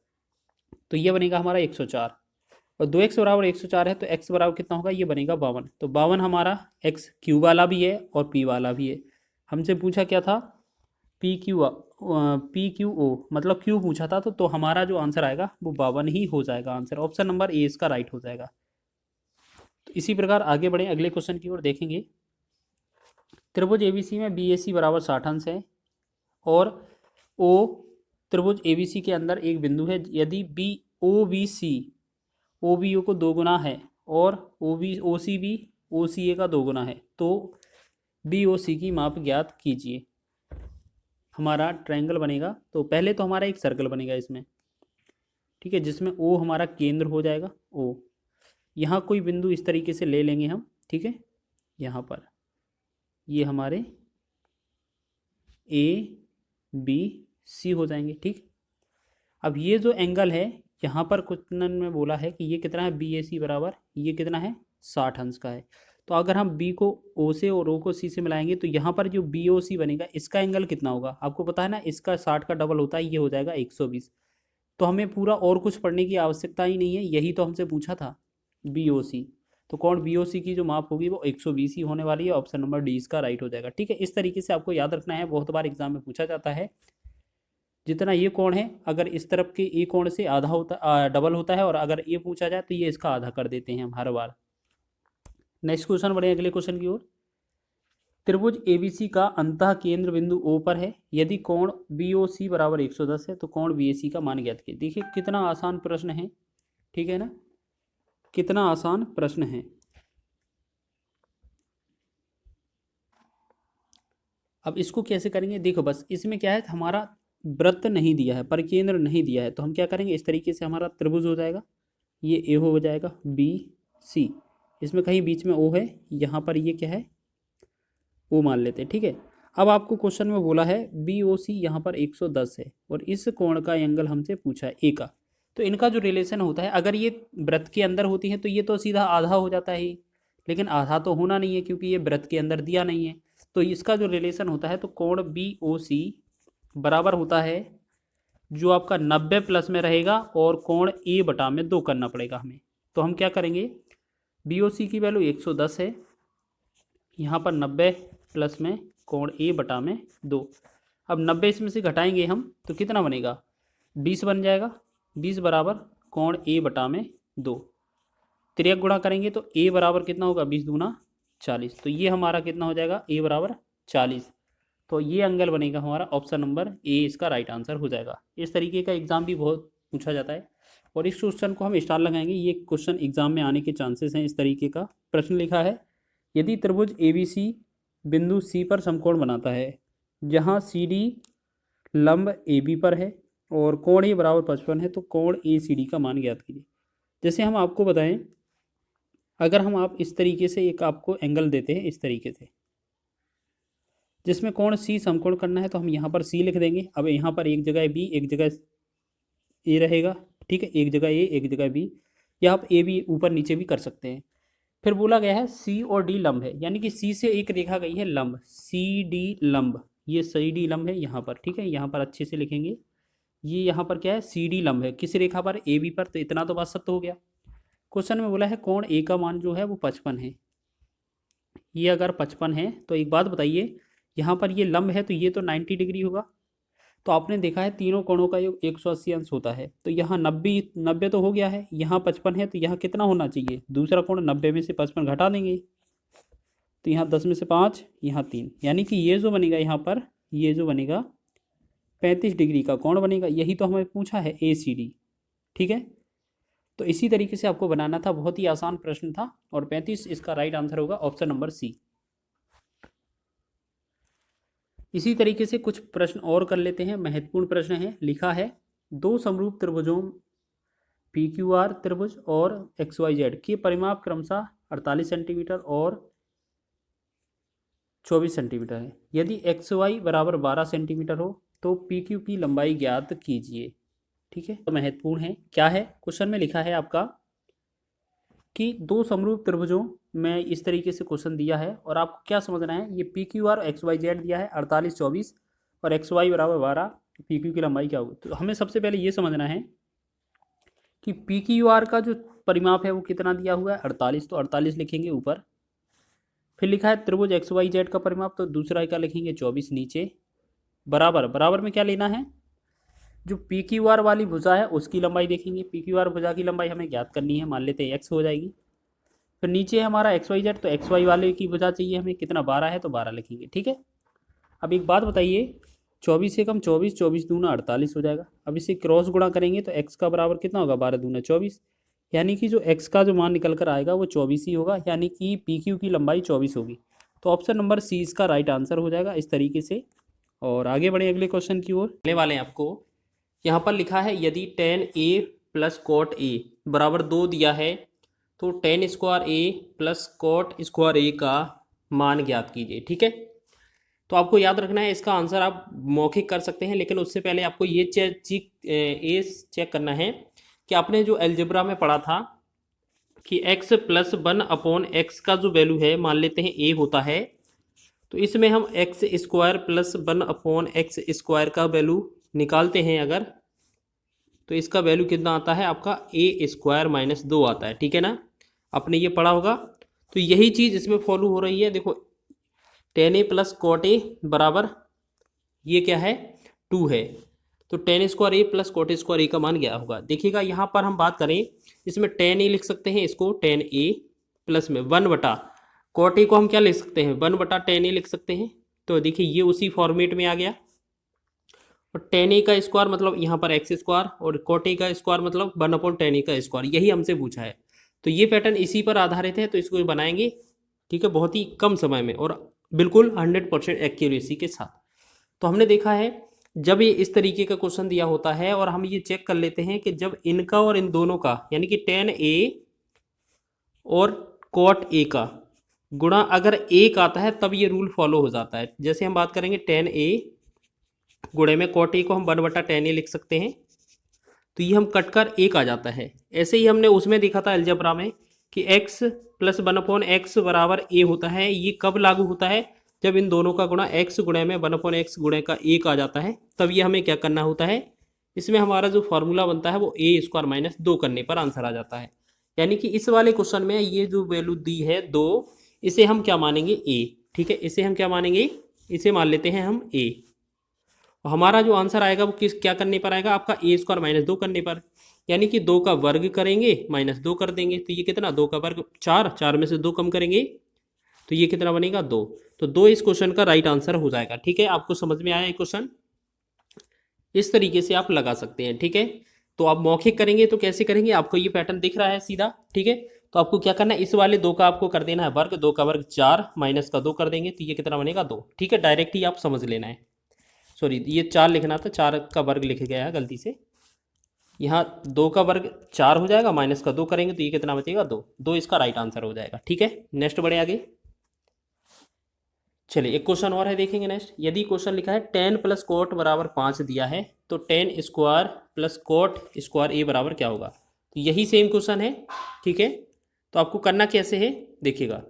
तो ये बनेगा हमारा 104। और 2x बराबर 104 है तो x बराबर कितना होगा, ये बनेगा 52। तो 52 हमारा x क्यू वाला भी है और p वाला भी है। हमसे पूछा क्या था, पी क्यू ओ, मतलब क्यू पूछा था, तो हमारा जो आंसर आएगा वो 52 ही हो जाएगा आंसर। ऑप्शन नंबर ए इसका राइट हो जाएगा। तो इसी प्रकार आगे बढ़े अगले क्वेश्चन की ओर देखेंगे। त्रिभुज एबीसी में बी ए सी बराबर 60 अंश है और ओ त्रिभुज एबीसी के अंदर एक बिंदु है। यदि B O B C O B O को 2 गुना है और ओ सी बी ओ सी ए का 2 गुना है, तो बी ओ सी की माप ज्ञात कीजिए। हमारा ट्रायंगल बनेगा, तो पहले तो हमारा एक सर्कल बनेगा इसमें, ठीक है, जिसमें ओ हमारा केंद्र हो जाएगा। ओ यहाँ कोई बिंदु इस तरीके से ले लेंगे हम, ठीक है। यहाँ पर ये हमारे ए बी सी हो जाएंगे, ठीक। अब ये जो एंगल है यहाँ पर क्वेश्चन में बोला है कि ये कितना है, बी ए सी बराबर ये कितना है 60 अंश का है। तो अगर हम बी को ओ से और ओ को सी से मिलाएंगे तो यहाँ पर जो बी ओ सी बनेगा इसका एंगल कितना होगा, आपको पता है ना, इसका 60 का डबल होता है, ये हो जाएगा 120। तो हमें पूरा और कुछ पढ़ने की आवश्यकता ही नहीं है, यही तो हमसे पूछा था बी ओ सी। तो कौन बी ओ सी की जो माप होगी वो 120 ही होने वाली है। ऑप्शन नंबर डी इसका राइट हो जाएगा, ठीक है। इस तरीके से आपको याद रखना है, बहुत बार एग्जाम में पूछा जाता है। जितना ये कोण है अगर इस तरफ के ए कोण से आधा होता डबल होता है, और अगर ये पूछा जाए तो ये इसका आधा कर देते हैं हम हर बार। नेक्स्ट क्वेश्चन बढ़े अगले क्वेश्चन की ओर। त्रिभुज एबीसी का अंतः केंद्र बिंदु ओ पर है। यदि कोण बी ओ सी बराबर 110 है तो कोण बी ए सी का मान ज्ञात कीजिए। देखिए कितना आसान प्रश्न है, ठीक है ना, कितना आसान प्रश्न है। अब इसको कैसे करेंगे, देखो बस इसमें क्या है, हमारा वृत्त नहीं दिया है, परिकेंद्र नहीं दिया है, तो हम क्या करेंगे, इस तरीके से हमारा त्रिभुज हो जाएगा, ये ए हो जाएगा, बी सी, इसमें कहीं बीच में ओ है, यहाँ पर ये क्या है, ओ मान लेते हैं, ठीक है। अब आपको क्वेश्चन में बोला है बी ओ सी यहाँ पर 110 है और इस कोण का एंगल हमसे पूछा है ए का। तो इनका जो रिलेशन होता है, अगर ये वृत्त के अंदर होती है तो ये तो सीधा आधा हो जाता है, लेकिन आधा तो होना नहीं है क्योंकि ये वृत्त के अंदर दिया नहीं है। तो इसका जो रिलेशन होता है, तो कोण बी ओ सी बराबर होता है जो आपका 90 प्लस में रहेगा और कोण ए बटा में 2 करना पड़ेगा हमें। तो हम क्या करेंगे, बी ओ सी की वैल्यू 110 है, यहाँ पर 90 प्लस में कोण ए बटा में 2। अब 90 इसमें से घटाएंगे हम तो कितना बनेगा, 20 बन जाएगा। 20 बराबर कोण ए बटा में 2, तिर्यक गुणा करेंगे तो ए बराबर कितना होगा, 20 दूना 40। तो ये हमारा कितना हो जाएगा, ए बराबर 40। तो ये एंगल बनेगा हमारा ऑप्शन नंबर ए, इसका राइट आंसर हो जाएगा। इस तरीके का एग्जाम भी बहुत पूछा जाता है और इस क्वेश्चन को हम स्टार लगाएंगे, ये क्वेश्चन एग्जाम में आने के चांसेस हैं। इस तरीके का प्रश्न लिखा है, यदि त्रिभुज ABC बिंदु C पर समकोण बनाता है जहाँ CD लंब AB पर है और कोण ए बराबर 55 है, तो कोण ACD का मान ज्ञात कीजिए। जैसे हम आपको बताएं, अगर हम आप इस तरीके से एक आपको एंगल देते हैं इस तरीके से, जिसमें कोण C समकोण करना है, तो हम यहाँ पर C लिख देंगे। अब यहाँ पर एक जगह B एक जगह A रहेगा, ठीक है, एक जगह A एक जगह B, या आप A भी ऊपर नीचे भी कर सकते हैं। फिर बोला गया है C और D लंब है, यानी कि C से एक रेखा गई है लंब, CD लंब, ये CD लंब है यहाँ पर, ठीक है, यहाँ पर अच्छे से लिखेंगे। ये यहाँ पर क्या है, CD लंब है, किस रेखा पर, AB पर। तो इतना तो बात सत्य हो गया। क्वेश्चन में बोला है कोण A का मान जो है वो 55 है। ये अगर 55 है तो एक बात बताइए, यहाँ पर ये लंब है तो ये तो 90 डिग्री होगा। तो आपने देखा है तीनों कोणों का योग 180 अंश होता है, तो यहाँ 90 तो हो गया है, यहाँ 55 है, तो यहाँ कितना होना चाहिए, दूसरा कोण 90 में से 55 घटा देंगे, तो यहाँ 10 में से 5, यहाँ 3, यानी कि ये जो बनेगा यहाँ पर, ये जो बनेगा 35 डिग्री का कोण बनेगा। यही तो हमें पूछा है ACD, ठीक है। तो इसी तरीके से आपको बनाना था, बहुत ही आसान प्रश्न था और 35 इसका राइट आंसर होगा ऑप्शन नंबर सी। इसी तरीके से कुछ प्रश्न और कर लेते हैं, महत्वपूर्ण प्रश्न है। लिखा है दो समरूप त्रिभुजों PQR त्रिभुज और XYZ के परिमाप क्रमशः 48 सेंटीमीटर और 24 सेंटीमीटर है। यदि XY बराबर 12 सेंटीमीटर हो तो PQ की लंबाई ज्ञात कीजिए, ठीक है। तो महत्वपूर्ण है, क्या है, क्वेश्चन में लिखा है आपका कि दो समरूप त्रिभुजों में इस तरीके से क्वेश्चन दिया है और आपको क्या समझना है, ये PQR और XYZ दिया है 48 24 और XY बराबर 12, PQ की लंबाई क्या होगी। तो हमें सबसे पहले ये समझना है कि PQR का जो परिमाप है वो कितना दिया हुआ है, 48, तो 48 लिखेंगे ऊपर। फिर लिखा है त्रिभुज XYZ का परिमाप, तो दूसरा का लिखेंगे 24 नीचे, बराबर, बराबर में क्या लेना है, जो PQR वाली भुजा है उसकी लंबाई देखेंगे। PQR भुजा की लंबाई हमें ज्ञात करनी है, मान लेते हैं x हो जाएगी। फिर नीचे हमारा XYZ, तो XY वाले की भुजा चाहिए हमें, कितना 12 है तो 12 लिखेंगे, ठीक है। अब एक बात बताइए, 24 से कम 24, 24 दूना 48 हो जाएगा। अब इसे क्रॉस गुणा करेंगे तो x का बराबर कितना होगा, 12 दूना 24, यानी कि जो x का जो मान निकल कर आएगा वो 24 ही होगा, यानी कि PQ की लंबाई 24 होगी। तो ऑप्शन नंबर सी इसका राइट आंसर हो जाएगा इस तरीके से। और आगे बढ़े अगले क्वेश्चन की ओर। पहले वाले आपको यहाँ पर लिखा है यदि tan A plus cot A बराबर 2 दिया है तो tan square A plus cot square A का मान ज्ञात कीजिए, ठीक है। तो आपको याद रखना है, इसका आंसर आप मौखिक कर सकते हैं, लेकिन उससे पहले आपको ये चेक करना है कि आपने जो अलजेब्रा में पढ़ा था कि x प्लस 1/x का जो वैल्यू है, मान लेते हैं a होता है, तो इसमें हम x square plus 1/x square का वैल्यू निकालते हैं अगर, तो इसका वैल्यू कितना आता है आपका a स्क्वायर माइनस 2 आता है, ठीक है ना, आपने ये पढ़ा होगा। तो यही चीज़ इसमें फॉलो हो रही है। देखो tan A plus cot A बराबर ये क्या है, 2 है, तो tan square A plus cot square A का मान क्या होगा। देखिएगा यहाँ पर हम बात करें, इसमें tan A लिख सकते हैं, इसको tan A प्लस में 1 बटा कॉट A को हम क्या लिख सकते हैं, 1 बटा tan A लिख सकते हैं। तो देखिए ये उसी फॉर्मेट में आ गया। और tan A का स्क्वायर मतलब यहाँ पर x स्क्वायर, और कॉट A का स्क्वायर मतलब 1/tan A का स्क्वायर, यही हमसे पूछा है। तो ये पैटर्न इसी पर आधारित है, तो इसको बनाएंगे, ठीक है, बहुत ही कम समय में और बिल्कुल 100% एक्यूरेसी के साथ। तो हमने देखा है जब ये इस तरीके का क्वेश्चन दिया होता है और हम ये चेक कर लेते हैं कि जब इनका और इन दोनों का, यानी कि tan A और कॉट ए का गुणा अगर एक आता है तब ये रूल फॉलो हो जाता है। जैसे हम बात करेंगे टेन ए गुणे में कॉट ए को हम 1/10 ए लिख सकते हैं, तो ये हम कट कर एक आ जाता है। ऐसे ही हमने उसमें देखा था अलजेब्रा में कि x प्लस 1/x बराबर ए होता है। ये कब लागू होता है? जब इन दोनों का गुणा x गुणे में 1/x गुणे का एक आ जाता है, तब ये हमें क्या करना होता है, इसमें हमारा जो फॉर्मूला बनता है वो a स्क्वायर माइनस 2 करने पर आंसर आ जाता है। यानी कि इस वाले क्वेश्चन में ये जो वैल्यू दी है 2, इसे हम क्या मानेंगे a। ठीक है, इसे हम क्या मानेंगे, इसे मान लेते हैं हम a। हमारा जो आंसर आएगा वो किस क्या करने पर आएगा, आपका ए स्क्वायर माइनस 2 करने पर। यानी कि 2 का वर्ग करेंगे माइनस 2 कर देंगे, तो ये कितना, 2 का वर्ग 4, 4 में से 2 कम करेंगे तो ये कितना बनेगा, 2। तो 2 इस क्वेश्चन का राइट आंसर हो जाएगा। ठीक है, आपको समझ में आया ये क्वेश्चन? इस तरीके से आप लगा सकते हैं। ठीक है, तो आप मौखिक करेंगे तो कैसे करेंगे, आपको ये पैटर्न दिख रहा है सीधा। ठीक है, तो आपको क्या करना है, इस वाले 2 का आपको कर देना है वर्ग, 2 का वर्ग 4 माइनस का 2 कर देंगे तो ये कितना बनेगा, 2। ठीक है, डायरेक्ट ही आप समझ लेना है। सॉरी, ये 4 लिखना था, 4 का वर्ग लिख गया है गलती से। यहाँ 2 का वर्ग 4 हो जाएगा, माइनस का 2 करेंगे तो ये कितना बचेगा, 2। 2 इसका राइट आंसर हो जाएगा। ठीक है, नेक्स्ट बढ़े आगे। चलिए एक क्वेश्चन और है, देखेंगे नेक्स्ट। यदि क्वेश्चन लिखा है 10 प्लस कोट बराबर 5 दिया है, तो 10 स्क्वायर प्लस कोट स्क्वायर ए बराबर क्या होगा। तो यही सेम क्वेश्चन है। ठीक है, तो आपको करना कैसे है, देखिएगा।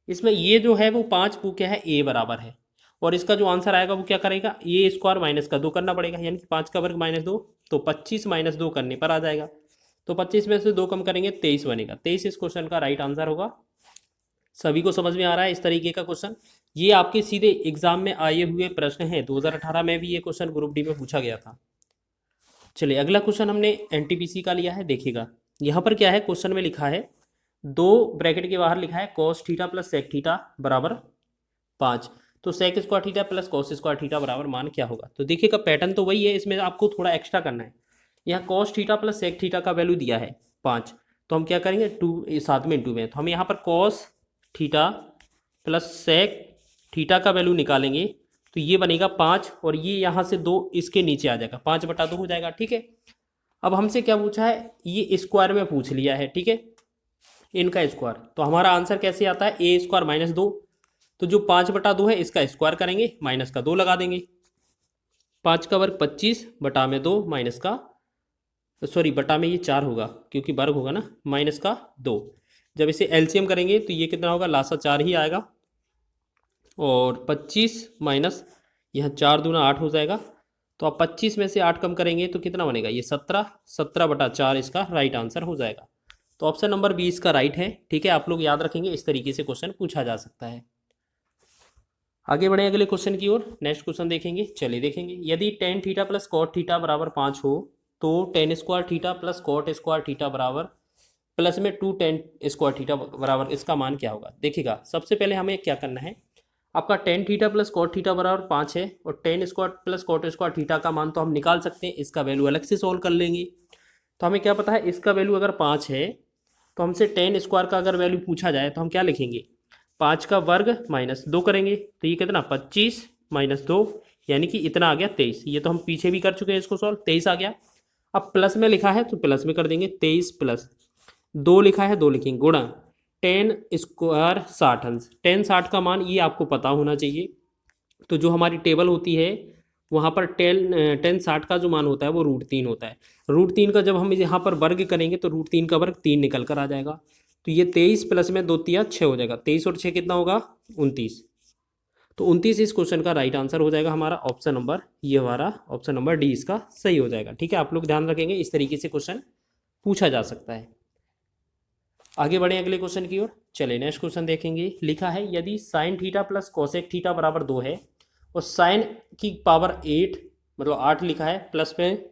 इसमें ये जो है वो 5 वो क्या है, ए बराबर है, और इसका जो आंसर आएगा वो क्या करेगा, ए स्क्वायर माइनस का 2 करना पड़ेगा। यानी कि 5 का वर्ग माइनस 2, तो 25 माइनस 2 करने पर आ जाएगा। तो 25 में से 2 कम करेंगे 23 बनेगा। 23 इस क्वेश्चन का राइट आंसर होगा। सभी को समझ में आ रहा है इस तरीके का क्वेश्चन? ये आपके सीधे एग्जाम में आए हुए प्रश्न हैं। 2018 में भी ये क्वेश्चन ग्रुप डी में पूछा गया था। चलिए अगला क्वेश्चन हमने एनटीपीसी का लिया है, देखिएगा। यहाँ पर क्या है, क्वेश्चन में लिखा है 2 ब्रैकेट के बाहर लिखा है cos theta plus sec theta बराबर 5। तो sec square theta plus cos square theta बराबर मान क्या होगा। तो देखिएगा पैटर्न तो वही है, इसमें आपको थोड़ा एक्स्ट्रा करना है। यहाँ cos theta plus sec theta का वैल्यू दिया है 5, तो हम क्या करेंगे 2 साथ में इंटू में, तो हम यहाँ पर cos theta plus sec theta का वैल्यू निकालेंगे तो ये बनेगा 5, और ये यहाँ से 2 इसके नीचे आ जाएगा, 5/2 हो जाएगा। ठीक है, अब हमसे क्या पूछा है, ये स्क्वायर में पूछ लिया है। ठीक है, इनका स्क्वायर, तो हमारा आंसर कैसे आता है, ए स्क्वायर माइनस 2। तो जो 5/2 है इसका स्क्वायर करेंगे, माइनस का 2 लगा देंगे। 5 का वर्ग 25 बटा में 2 माइनस का, सॉरी बटा में ये 4 होगा क्योंकि वर्ग होगा ना, माइनस का 2। जब इसे एलसीएम करेंगे तो ये कितना होगा, लासा 4 ही आएगा, और 25 माइनस यहाँ 4 दूना 8 हो जाएगा। तो आप 25 में से 8 कम करेंगे तो कितना बनेगा, ये 17, 17/4 इसका राइट आंसर हो जाएगा। तो ऑप्शन नंबर 20 का राइट है। ठीक है, आप लोग याद रखेंगे, इस तरीके से क्वेश्चन पूछा जा सकता है। आगे बढ़े अगले क्वेश्चन की ओर, नेक्स्ट क्वेश्चन देखेंगे। चलिए देखेंगे, यदि tan theta plus cot theta बराबर 5 हो, तो tan square theta plus cot square theta बराबर प्लस में 2 टेन स्क्वायर थीटा बराबर इसका मान क्या होगा। देखिएगा, सबसे पहले हमें क्या करना है, आपका tan theta plus cot theta बराबर 5 है, और tan square plus cot square theta का मान तो हम निकाल सकते हैं, इसका वैल्यू अलग से सॉल्व कर लेंगे। तो हमें क्या पता है, इसका वैल्यू अगर 5 है तो हमसे टेन स्क्वायर का अगर वैल्यू पूछा जाए तो हम क्या लिखेंगे, 5 का वर्ग माइनस 2 करेंगे, तो ये कितना, 25 माइनस 2, यानी कि इतना आ गया 23। ये तो हम पीछे भी कर चुके हैं इसको सॉल्व, 23 आ गया। अब प्लस में लिखा है तो प्लस में कर देंगे, 23 प्लस 2 लिखा है 2 लिखेंगे, गुणा 10 स्क्वायर 60 अंश। 10 60 का मान ये आपको पता होना चाहिए। तो जो हमारी टेबल होती है वहाँ पर 10 60 का जो मान होता है वो √3 होता है। √3 का जब हम यहाँ पर वर्ग करेंगे तो √3 का वर्ग 3 निकल कर आ जाएगा। तो ये 23 प्लस में 2 तिया 6 हो जाएगा, 23 और 6 कितना होगा, 29। तो 29 इस क्वेश्चन का राइट आंसर हो जाएगा हमारा ऑप्शन नंबर, ये हमारा ऑप्शन नंबर डी इसका सही हो जाएगा। ठीक है, आप लोग ध्यान रखेंगे, इस तरीके से क्वेश्चन पूछा जा सकता है। आगे बढ़े अगले क्वेश्चन की ओर। चलिए नेक्स्ट क्वेश्चन देखेंगे। लिखा है यदि sine theta plus cosec theta बराबर 2 है, और साइन की पावर 8 मतलब 8 लिखा है, प्लस में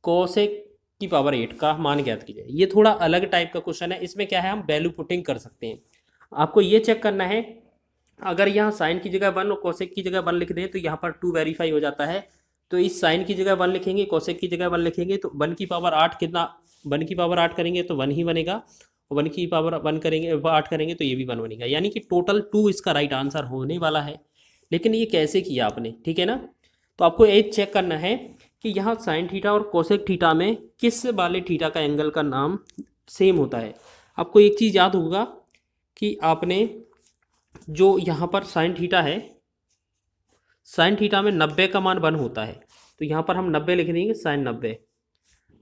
कोसेक की पावर 8 का मान ज्ञात कीजिए। ये थोड़ा अलग टाइप का क्वेश्चन है, इसमें क्या है, हम वैल्यू पुटिंग कर सकते हैं। आपको ये चेक करना है, अगर यहाँ साइन की जगह 1 और कोसेक की जगह 1 लिख दें तो यहाँ पर 2 वेरीफाई हो जाता है। तो इस साइन की जगह 1 लिखेंगे, कोसेक की जगह 1 लिखेंगे, तो 1 की पावर 8 कितना, 1 की पावर 8 करेंगे तो 1 ही बनेगा, और 1 की पावर 1 करेंगे 8 करेंगे तो ये भी 1 बनेगा, यानी कि टोटल 2 इसका राइट आंसर होने वाला है। लेकिन ये कैसे किया आपने, ठीक है ना। तो आपको ये चेक करना है कि यहाँ साइन थीटा और कोसेक थीटा में किस वाले थीटा का एंगल का नाम सेम होता है। आपको एक चीज़ याद होगा कि आपने जो यहाँ पर साइन थीटा है, साइन थीटा में 90 का मान 1 होता है, तो यहाँ पर हम 90 लिख देंगे साइन 90।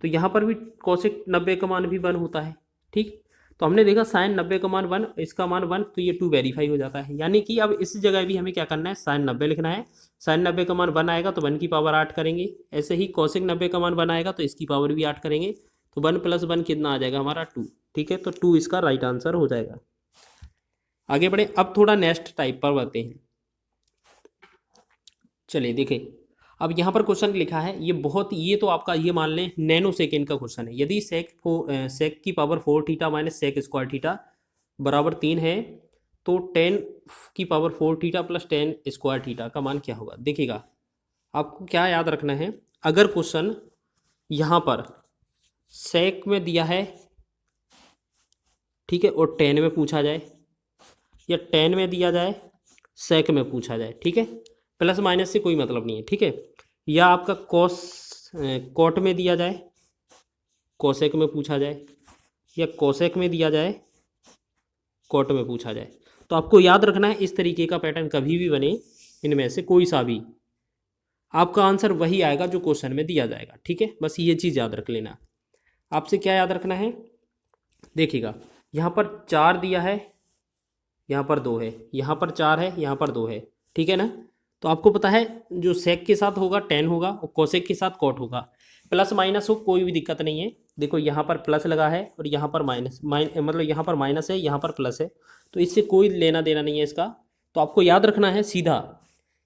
तो यहाँ पर भी कोसेक 90 का मान भी 1 होता है। ठीक, तो हमने देखा साइन 90 का मान 1, इसका मान 1, तो ये 2 वेरीफाई हो जाता है। यानी कि अब इस जगह भी हमें क्या करना है, साइन 90 लिखना है। साइन 90 का मान 1 आएगा तो 1 की पावर 8 करेंगे। ऐसे ही कोसेक 90 का मान 1 आएगा तो इसकी पावर भी 8 करेंगे। तो 1 + 1 कितना आ जाएगा हमारा 2। ठीक है, तो 2 इसका राइट आंसर हो जाएगा। आगे बढ़े, अब थोड़ा नेक्स्ट टाइप पर बढ़ते हैं। चलिए देखें, अब यहाँ पर क्वेश्चन लिखा है, ये तो आपका ये मान लें नैनो सेकेंड का क्वेश्चन है। यदि सेक की power 4 theta minus sec square theta बराबर 3 है तो 10 की power 4 theta plus 10 square theta का मान क्या होगा। देखिएगा, आपको क्या याद रखना है, अगर क्वेश्चन यहाँ पर सेक में दिया है, ठीक है, और 10 में पूछा जाए, या 10 में दिया जाए सेक में पूछा जाए, ठीक है, प्लस माइनस से कोई मतलब नहीं है, ठीक है, या आपका कोट में दिया जाए, कोसेक में पूछा जाए, या कोसेक में दिया जाए, कोट में पूछा जाए, तो आपको याद रखना है इस तरीके का पैटर्न कभी भी बने, इनमें से कोई सा भी, आपका आंसर वही आएगा जो क्वेश्चन में दिया जाएगा। ठीक है, बस ये चीज़ याद रख लेना। आपसे क्या याद रखना है, देखिएगा, यहाँ पर 4 दिया है, यहाँ पर 2 है, यहाँ पर 4 है, यहाँ पर 2 है, ठीक है ना। तो आपको पता है जो सेक के साथ होगा 10 होगा और कोसेक के साथ कॉट होगा। प्लस माइनस हो कोई भी दिक्कत नहीं है। देखो यहाँ पर प्लस लगा है और यहाँ पर मतलब यहाँ पर माइनस है, यहाँ पर प्लस है, तो इससे कोई लेना देना नहीं है इसका। तो आपको याद रखना है सीधा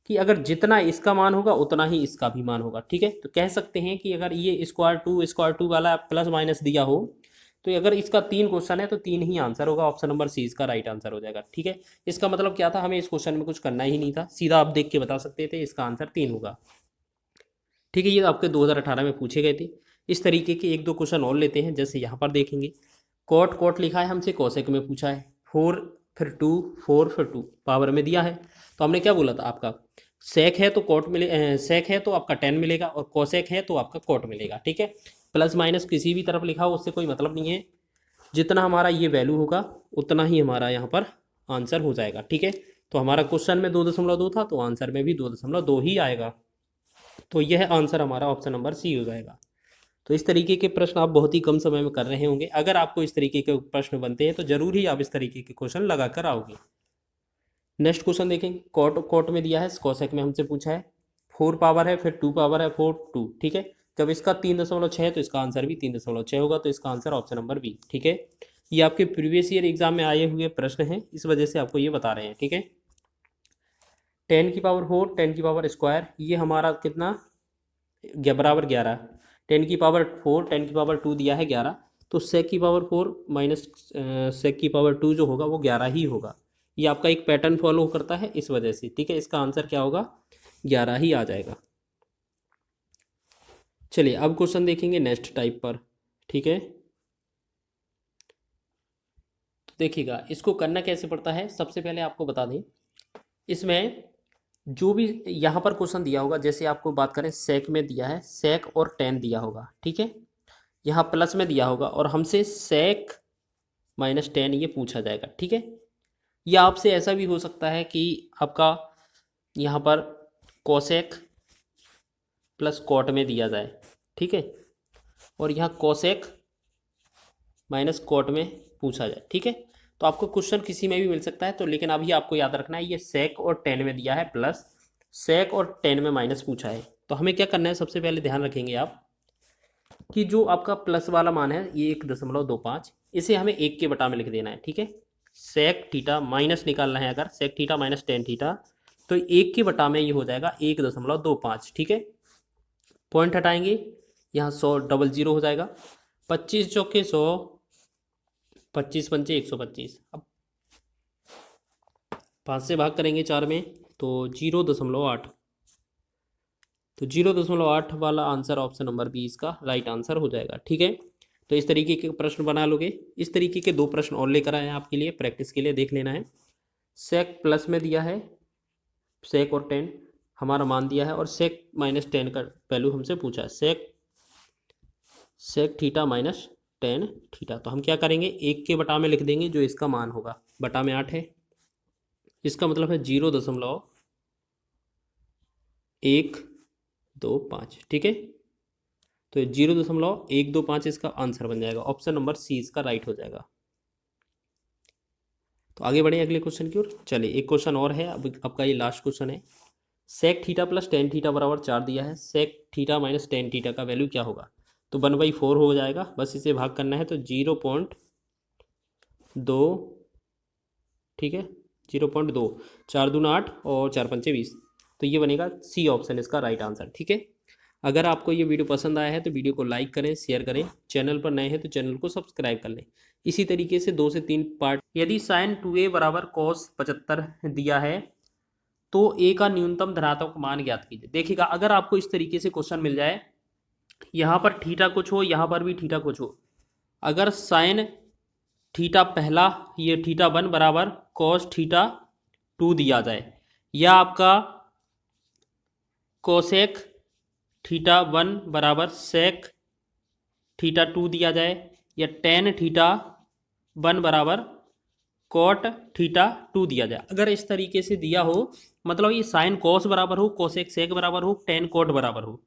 कि अगर जितना इसका मान होगा उतना ही इसका भी मान होगा। ठीक है, तो कह सकते हैं कि अगर ये स्क्वायर टू वाला प्लस माइनस दिया हो तो अगर इसका 3 क्वेश्चन है तो 3 ही आंसर होगा। ऑप्शन नंबर सी इसका राइट आंसर हो जाएगा। ठीक है, इसका मतलब क्या था, हमें इस क्वेश्चन में कुछ करना ही नहीं था, सीधा आप देख के बता सकते थे इसका आंसर 3 होगा। ठीक है, ये आपके 2018 में पूछे गए थे। इस तरीके के 1-2 क्वेश्चन और लेते हैं, जैसे यहाँ पर देखेंगे, कोट लिखा है हमसे, कोसेक में पूछा है, 4 फिर 2 4 फिर 2 पावर में दिया है। तो हमने क्या बोला था, आपका सेक है तो कोट मिले, सेक है तो आपका 10 मिलेगा और कोसेक है तो आपका कोट मिलेगा। ठीक है, प्लस माइनस किसी भी तरफ लिखा हो उससे कोई मतलब नहीं है, जितना हमारा ये वैल्यू होगा उतना ही हमारा यहाँ पर आंसर हो जाएगा। ठीक है, तो हमारा क्वेश्चन में 2.2 था तो आंसर में भी 2.2 ही आएगा। तो यह आंसर हमारा ऑप्शन नंबर सी हो जाएगा। तो इस तरीके के प्रश्न आप बहुत ही कम समय में कर रहे होंगे। अगर आपको इस तरीके के प्रश्न बनते हैं तो जरूर ही आप इस तरीके के क्वेश्चन लगा कर आओगे। नेक्स्ट क्वेश्चन देखेंगे, कोट में दिया है, कोसेक में हमसे पूछा है, 4 पावर है फिर 2 पावर है 4 2। ठीक है, जब इसका 3.6 है तो इसका आंसर भी 3.6 होगा, तो इसका आंसर ऑप्शन नंबर बी। ठीक है, ये आपके प्रीवियस ईयर एग्जाम में आए हुए प्रश्न हैं, इस वजह से आपको ये बता रहे हैं। ठीक है, 10 की पावर 4 10 की पावर स्क्वायर, ये हमारा कितना बराबर 11। 10 की पावर 4 10 की पावर 2 दिया है 11, तो सेक की पावर 4 माइनस सेक की पावर 2 जो होगा वो 11 ही होगा। ये आपका एक पैटर्न फॉलो करता है इस वजह से। ठीक है, इसका आंसर क्या होगा, 11 ही आ जाएगा। चलिए अब क्वेश्चन देखेंगे नेक्स्ट टाइप पर। ठीक है, तो देखिएगा इसको करना कैसे पड़ता है। सबसे पहले आपको बता दें, इसमें जो भी यहाँ पर क्वेश्चन दिया होगा, जैसे आपको बात करें सेक में दिया है, सेक और 10 दिया होगा। ठीक है, यहाँ प्लस में दिया होगा और हमसे सेक माइनस 10 ये पूछा जाएगा। ठीक है, या आपसे ऐसा भी हो सकता है कि आपका यहाँ पर कोसेक प्लस कोट में दिया जाए। ठीक है, और यहाँ कोसेक माइनस कोट में पूछा जाए। ठीक है, तो आपको क्वेश्चन किसी में भी मिल सकता है, तो लेकिन अभी आपको याद रखना है ये सेक और 10 में दिया है प्लस, सेक और 10 में माइनस पूछा है। तो हमें क्या करना है, सबसे पहले ध्यान रखेंगे आप कि जो आपका प्लस वाला मान है ये 1.25, इसे हमें 1 के बटा में लिख देना है। ठीक है, सेक थीटा माइनस निकालना है, अगर सेक थीटा माइनस 10 थीटा तो 1 के बटा में ये हो जाएगा 1.25। ठीक है, पॉइंट हटाएंगे, यहाँ 100 डबल 0 हो जाएगा, 25 चौके 100, 25 पंचे 125। अब 5 से भाग करेंगे 4 में तो 0.8, तो 0.8 वाला आंसर ऑप्शन नंबर बी इसका राइट आंसर हो जाएगा। ठीक है, तो इस तरीके के प्रश्न बना लोगे। इस तरीके के 2 प्रश्न और लेकर आए हैं आपके लिए, प्रैक्टिस के लिए देख लेना है। सेक प्लस में दिया है, सेक और 10 हमारा मान दिया है, और सेक माइनस 10 का वैल्यू हमसे पूछा है, sec theta minus tan theta. तो हम क्या करेंगे, 1 के बटा में लिख देंगे जो इसका मान होगा, बटा में 8 है, इसका मतलब है 0.125, ठीक है। तो 0.125 इसका आंसर बन जाएगा, ऑप्शन नंबर सी इसका राइट हो जाएगा। तो आगे बढ़े अगले क्वेश्चन की ओर। चलिए एक क्वेश्चन और है, अब आपका ये लास्ट क्वेश्चन है। Sec theta plus tan theta बराबर 4 दिया है, sec theta minus tan theta का वैल्यू क्या होगा। तो 1/4 हो जाएगा, बस इसे भाग करना है, तो 0.2, ठीक है, 0.2, 4 दूना 8 और 4 पंचे 20। तो ये बनेगा सी ऑप्शन इसका राइट आंसर, ठीक है। अगर आपको ये वीडियो पसंद आया है तो वीडियो को लाइक करें, शेयर करें, चैनल पर नए हैं तो चैनल को सब्सक्राइब कर लें। इसी तरीके से 2 से 3 पार्ट। यदि साइन 2a बराबर cos 75 दिया है तो a का न्यूनतम धनात्मक मान ज्ञात कीजिए। देखिएगा अगर आपको इस तरीके से क्वेश्चन मिल जाए, यहाँ पर थीटा कुछ हो, यहाँ पर भी थीटा कुछ हो, अगर साइन थीटा पहला, ये थीटा 1 बराबर cos थीटा 2 दिया जाए, या आपका कोसेक थीटा 1 बराबर सेक थीटा 2 दिया जाए, या टेन थीटा 1 बराबर कोट थीटा 2 दिया जाए। अगर इस तरीके से दिया हो, मतलब ये साइन कोस बराबर हो, कोसेक सेक बराबर हो, टेन कोट बराबर हो,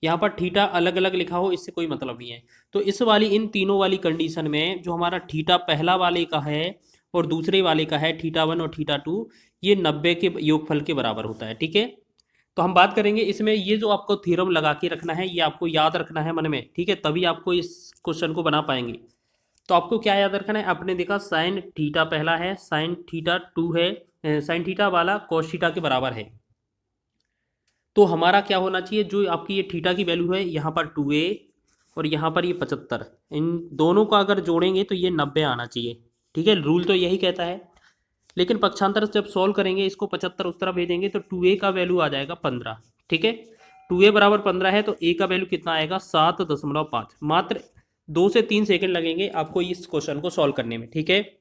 यहाँ पर थीटा अलग अलग लिखा हो, इससे कोई मतलब नहीं है। तो इस वाली, इन तीनों वाली कंडीशन में जो हमारा थीटा पहला वाले का है और दूसरे वाले का है थीटा 1 और थीटा 2, ये 90 के योगफल के बराबर होता है, ठीक है। तो हम बात करेंगे इसमें, ये जो आपको थ्योरम लगा के रखना है, ये आपको याद रखना है मन में, ठीक है, तभी आपको इस क्वेश्चन को बना पाएंगे। तो आपको क्या याद रखना है, आपने देखा साइन थीटा पहला है, साइन थीटा 2 है, साइन थीटा वाला cos थीटा के बराबर है। तो हमारा क्या होना चाहिए, जो आपकी ये थीटा की वैल्यू है, यहाँ पर 2a और यहाँ पर ये 75, इन दोनों का अगर जोड़ेंगे तो ये 90 आना चाहिए, ठीक है। रूल तो यही कहता है, लेकिन पक्षांतर जब सॉल्व करेंगे, इसको 75 उस तरफ भेजेंगे तो 2a का वैल्यू आ जाएगा 15, ठीक है। 2a बराबर 15 है तो a का वैल्यू कितना आएगा, 7.5। मात्र 2 से 3 सेकंड लगेंगे आपको इस क्वेश्चन को सॉल्व करने में, ठीक है।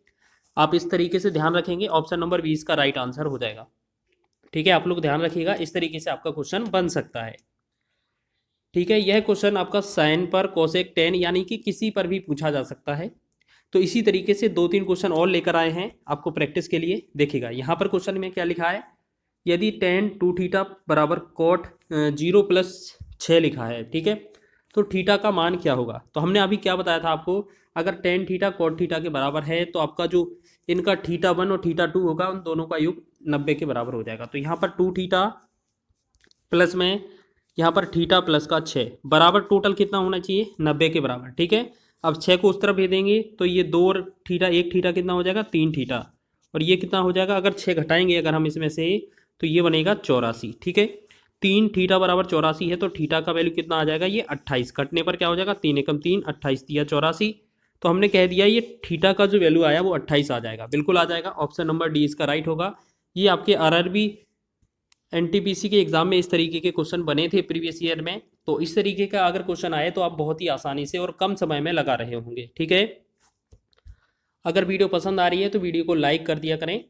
आप इस तरीके से ध्यान रखेंगे, ऑप्शन नंबर 20 का राइट आंसर हो जाएगा, ठीक है। आप लोग ध्यान रखिएगा, इस तरीके से आपका क्वेश्चन बन सकता है, ठीक है। यह क्वेश्चन आपका साइन पर, कोसेक, टेन, यानी कि किसी पर भी पूछा जा सकता है। तो इसी तरीके से 2-3 क्वेश्चन और लेकर आए हैं आपको प्रैक्टिस के लिए। देखिएगा यहाँ पर क्वेश्चन में क्या लिखा है, यदि टेन 2 थीटा बराबर कोट 0+6 लिखा है, ठीक है, तो थीटा का मान क्या होगा। तो हमने अभी क्या बताया था आपको, अगर टेन थीटा कोट थीटा के बराबर है तो आपका जो इनका थीटा 1 और थीटा 2 होगा, उन दोनों का योग 90 के बराबर हो जाएगा। तो यहाँ पर 2 थीटा प्लस में यहाँ पर थीटा प्लस का 6 बराबर टोटल कितना होना चाहिए, 90 के बराबर, ठीक है। अब 6 को उस तरफ भेज देंगे तो ये 2 और थीटा, 1 थीटा कितना हो जाएगा, 3 थीटा, और ये कितना हो जाएगा, अगर 6 घटाएंगे अगर हम इसमें से, तो ये बनेगा 84, ठीक है। 3 थीटा बराबर 84 है तो थीटा का वैल्यू कितना आ जाएगा, ये 28, कटने पर क्या हो जाएगा, 3 एकम 3, 28 दिया 84। तो हमने कह दिया ये थीटा का जो वैल्यू आया वो 28 आ जाएगा, बिल्कुल आ जाएगा, ऑप्शन नंबर डी इसका राइट होगा। ये आपके आरआरबी एनटीपीसी के एग्जाम में इस तरीके के क्वेश्चन बने थे प्रीवियस ईयर में। तो इस तरीके का अगर क्वेश्चन आए तो आप बहुत ही आसानी से और कम समय में लगा रहे होंगे, ठीक है। अगर वीडियो पसंद आ रही है तो वीडियो को लाइक कर दिया करें,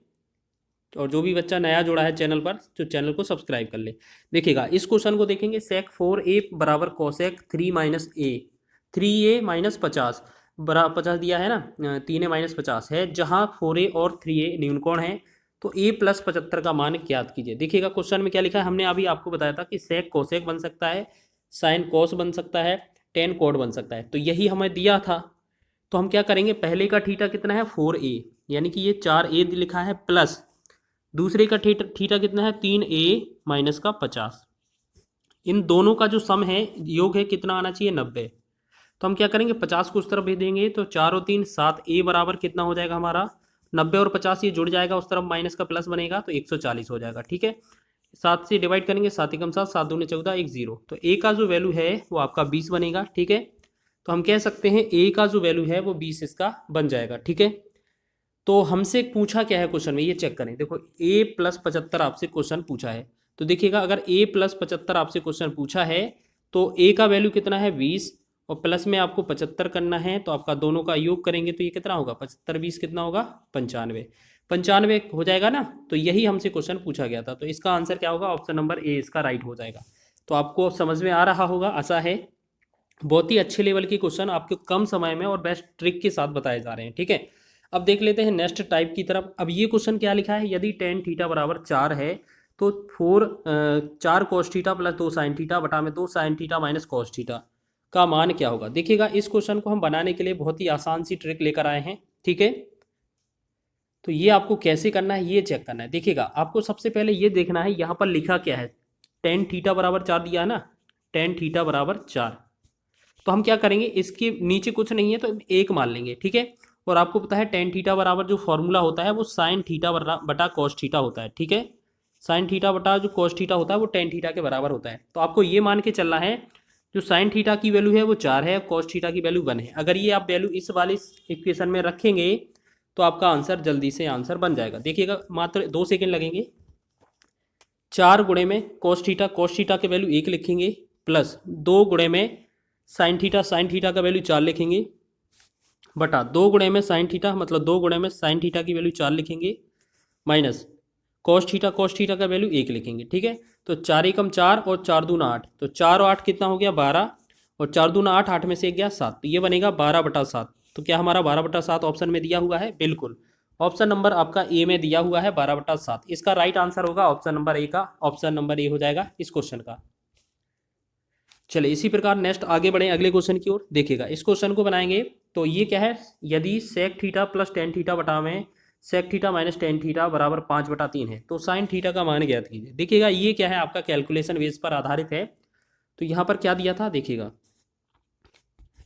और जो भी बच्चा नया जुड़ा है चैनल पर तो चैनल को सब्सक्राइब कर ले। देखिएगा इस क्वेश्चन को देखेंगे, सेक 4a बराबर कोसेक 3 माइनस ए, 3a माइनस 50 बराबर 50 दिया है ना, 3a माइनस 50 है, जहाँ 4a और 3a न्यूनकोण है, तो a प्लस 75 का मान ज्ञात कीजिए। देखिएगा क्वेश्चन में क्या लिखा है, हमने अभी आपको बताया था कि सेक कोसेक बन सकता है, साइन कोस बन सकता है, टेन कोड बन सकता है, तो यही हमें दिया था। तो हम क्या करेंगे, पहले का थीटा कितना है 4a, यानी कि ये 4a लिखा है, प्लस दूसरे का थीटा कितना है 3a माइनस का 50, इन दोनों का जो सम है, योग है, कितना आना चाहिए 90। तो हम क्या करेंगे, 50 को उस तरफ भेज देंगे तो 4 और 3 7a बराबर कितना हो जाएगा हमारा 90, और 50 ये जुड़ जाएगा, उस तरफ माइनस का प्लस बनेगा तो 140 हो जाएगा, ठीक है। 7 से डिवाइड करेंगे, 7 एकम 7, 7 दूनी 14, 1 0, तो a का जो वैल्यू है वो आपका 20 बनेगा, ठीक है। तो हम कह सकते हैं a का जो वैल्यू है वो 20 इसका बन जाएगा, ठीक है। तो हमसे पूछा क्या है क्वेश्चन में, ये चेक करें, देखो a प्लस 75 आपसे क्वेश्चन पूछा है। तो देखिएगा अगर a प्लस 75 आपसे क्वेश्चन पूछा है तो a का वैल्यू कितना है 20, और प्लस में आपको 75 करना है, तो आपका दोनों का योग करेंगे तो ये कितना होगा, 75 20 कितना होगा 95, 95 हो जाएगा ना। तो यही हमसे क्वेश्चन पूछा गया था, तो इसका आंसर क्या होगा, ऑप्शन नंबर ए इसका राइट हो जाएगा। तो आपको समझ में आ रहा होगा, आशा है। बहुत ही अच्छे लेवल के क्वेश्चन आपके कम समय में और बेस्ट ट्रिक के साथ बताए जा रहे हैं, ठीक है। अब देख लेते हैं नेक्स्ट टाइप की तरफ। अब ये क्वेश्चन क्या लिखा है, यदि टेन थीटा बराबर 4 है तो 4 cos theta plus 2 sin theta बटा में 2 sin theta minus cos theta का मान क्या होगा। देखिएगा इस क्वेश्चन को हम बनाने के लिए बहुत ही आसान सी ट्रिक लेकर आए हैं, ठीक है। तो ये आपको कैसे करना है ये चेक करना है। देखिएगा आपको सबसे पहले ये देखना है यहाँ पर लिखा क्या है, टेन थीटा बराबर 4 दिया है ना, टेन थीटा बराबर 4। तो हम क्या करेंगे, इसके नीचे कुछ नहीं है तो एक मान लेंगे, ठीक है। और आपको पता है टेन थीटा बराबर जो फॉर्मूला होता है वो साइन थीटा बटा कॉस थीटा होता है, ठीक है। साइन थीटा बटा जो कॉस थीटा होता है वो टेन थीटा के बराबर होता है। तो आपको ये मान के चलना है जो साइन थीटा की वैल्यू है वो 4 है, कॉस थीटा की वैल्यू 1 है। अगर ये आप वैल्यू इस वाले इक्वेशन में रखेंगे तो आपका आंसर जल्दी से आंसर बन जाएगा। देखिएगा मात्र 2 सेकेंड लगेंगे। 4 गुणे में कॉस थीटा के वैल्यू 1 लिखेंगे, प्लस 2 गुणे में साइन थीटा का वैल्यू 4 लिखेंगे, बटा 2 गुणे में साइन थीटा मतलब 2 गुणे में साइन थीटा की वैल्यू 4 लिखेंगे, माइनस कॉस थीटा का वैल्यू 1 लिखेंगे, ठीक है। तो 4 एकम 4 और 4 दूना 8, तो 4 और 8 कितना हो गया 12, और 4 दूना 8, 8 में से 1 गया 7, तो ये बनेगा 12/7। तो क्या हमारा 12/7 ऑप्शन में दिया हुआ है, बिल्कुल ऑप्शन नंबर आपका ए में दिया हुआ है 12/7। इसका राइट आंसर होगा ऑप्शन नंबर ए का, ऑप्शन नंबर ए हो जाएगा इस क्वेश्चन का। चलिए इसी प्रकार नेक्स्ट आगे बढ़े अगले क्वेश्चन की ओर। देखिएगा इस क्वेश्चन को बनाएंगे तो ये क्या है, यदि sec theta plus tan theta बटा में sec theta minus tan theta बराबर 5/3 है तो साइन थीटा का मान ज्ञात कीजिए। देखिएगा ये क्या है आपका कैलकुलेशन बेस पर आधारित है। तो यहाँ पर क्या दिया था, देखिएगा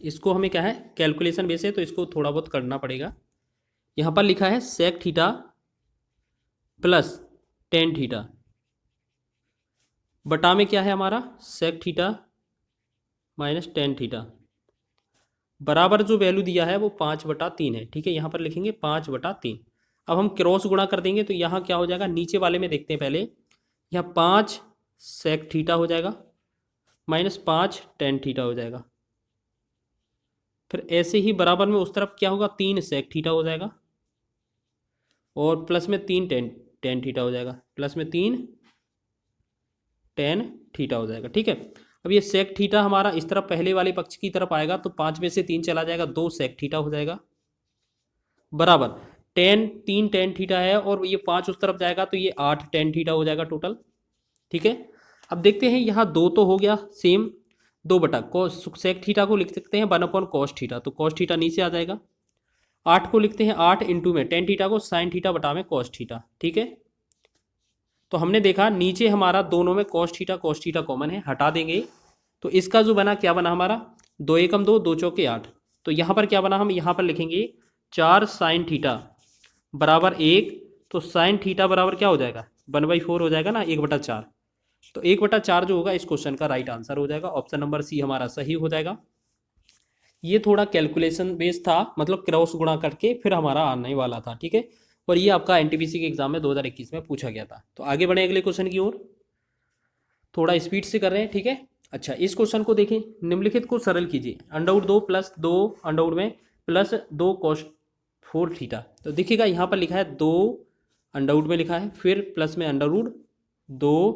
इसको हमें क्या है कैलकुलेशन बेस है तो इसको थोड़ा बहुत करना पड़ेगा। यहाँ पर लिखा है sec theta plus tan theta बटा में क्या है हमारा sec theta minus tan theta बराबर जो वैल्यू दिया है वो 5/3 है, ठीक है। यहाँ पर लिखेंगे 5/3। अब हम क्रॉस गुणा कर देंगे तो यहाँ क्या हो जाएगा, नीचे वाले में देखते हैं पहले, यहाँ 5 सेक थीटा हो जाएगा माइनस 5 टेन थीटा हो जाएगा। फिर ऐसे ही बराबर में उस तरफ क्या होगा, 3 सेक थीटा हो जाएगा और प्लस में 3 टेन टेन थीटा हो जाएगा, प्लस में 3 टेन थीटा हो जाएगा, ठीक है। अब ये सेक थीटा हमारा इस तरफ पहले वाले पक्ष की तरफ आएगा तो 5 में से 3 चला जाएगा, 2 सेक थीटा हो जाएगा, बराबर तीन टेन थीटा है और ये 5 उस तरफ जाएगा तो ये 8 टेन थीटा हो जाएगा टोटल, ठीक है। अब देखते हैं यहाँ 2 तो हो गया सेम, 2 सेक थीटा को लिख सकते हैं 1/cos थीटा, तो cos थीटा नीचे आ जाएगा। 8 को लिखते हैं 8 इंटू में टेन थीटा को साइन थीटा बटा में cos थीटा, ठीक है। तो हमने देखा नीचे हमारा दोनों में cos थीटा कॉमन है, हटा देंगे तो इसका जो बना क्या बना हमारा 2 एकम 2, 2 चौके 8। तो यहाँ पर क्या बना, हम यहाँ पर लिखेंगे 4 साइन थीटा बराबर 1, तो साइन थीटा बराबर क्या हो जाएगा 1/4 हो जाएगा ना, 1/4। तो 1/4 जो होगा इस क्वेश्चन का राइट आंसर हो जाएगा, ऑप्शन नंबर सी हमारा सही हो जाएगा। ये थोड़ा कैलकुलेशन बेस्ड था, मतलब क्रॉस गुणा करके फिर हमारा आने वाला था, ठीक है। और ये आपका एनटीपीसी के एग्जाम में 2021 में पूछा गया था। तो आगे बढ़े अगले क्वेश्चन की ओर, थोड़ा स्पीड से कर रहे हैं, ठीक है। अच्छा इस क्वेश्चन को देखें, निम्नलिखित को सरल कीजिए, अंडरवुड 2 प्लस 2 अंडरवुड में प्लस 2 cos 4 थीटा। तो देखिएगा यहाँ पर लिखा है 2 अंडरवुड में लिखा है, फिर प्लस में अंडरवुड 2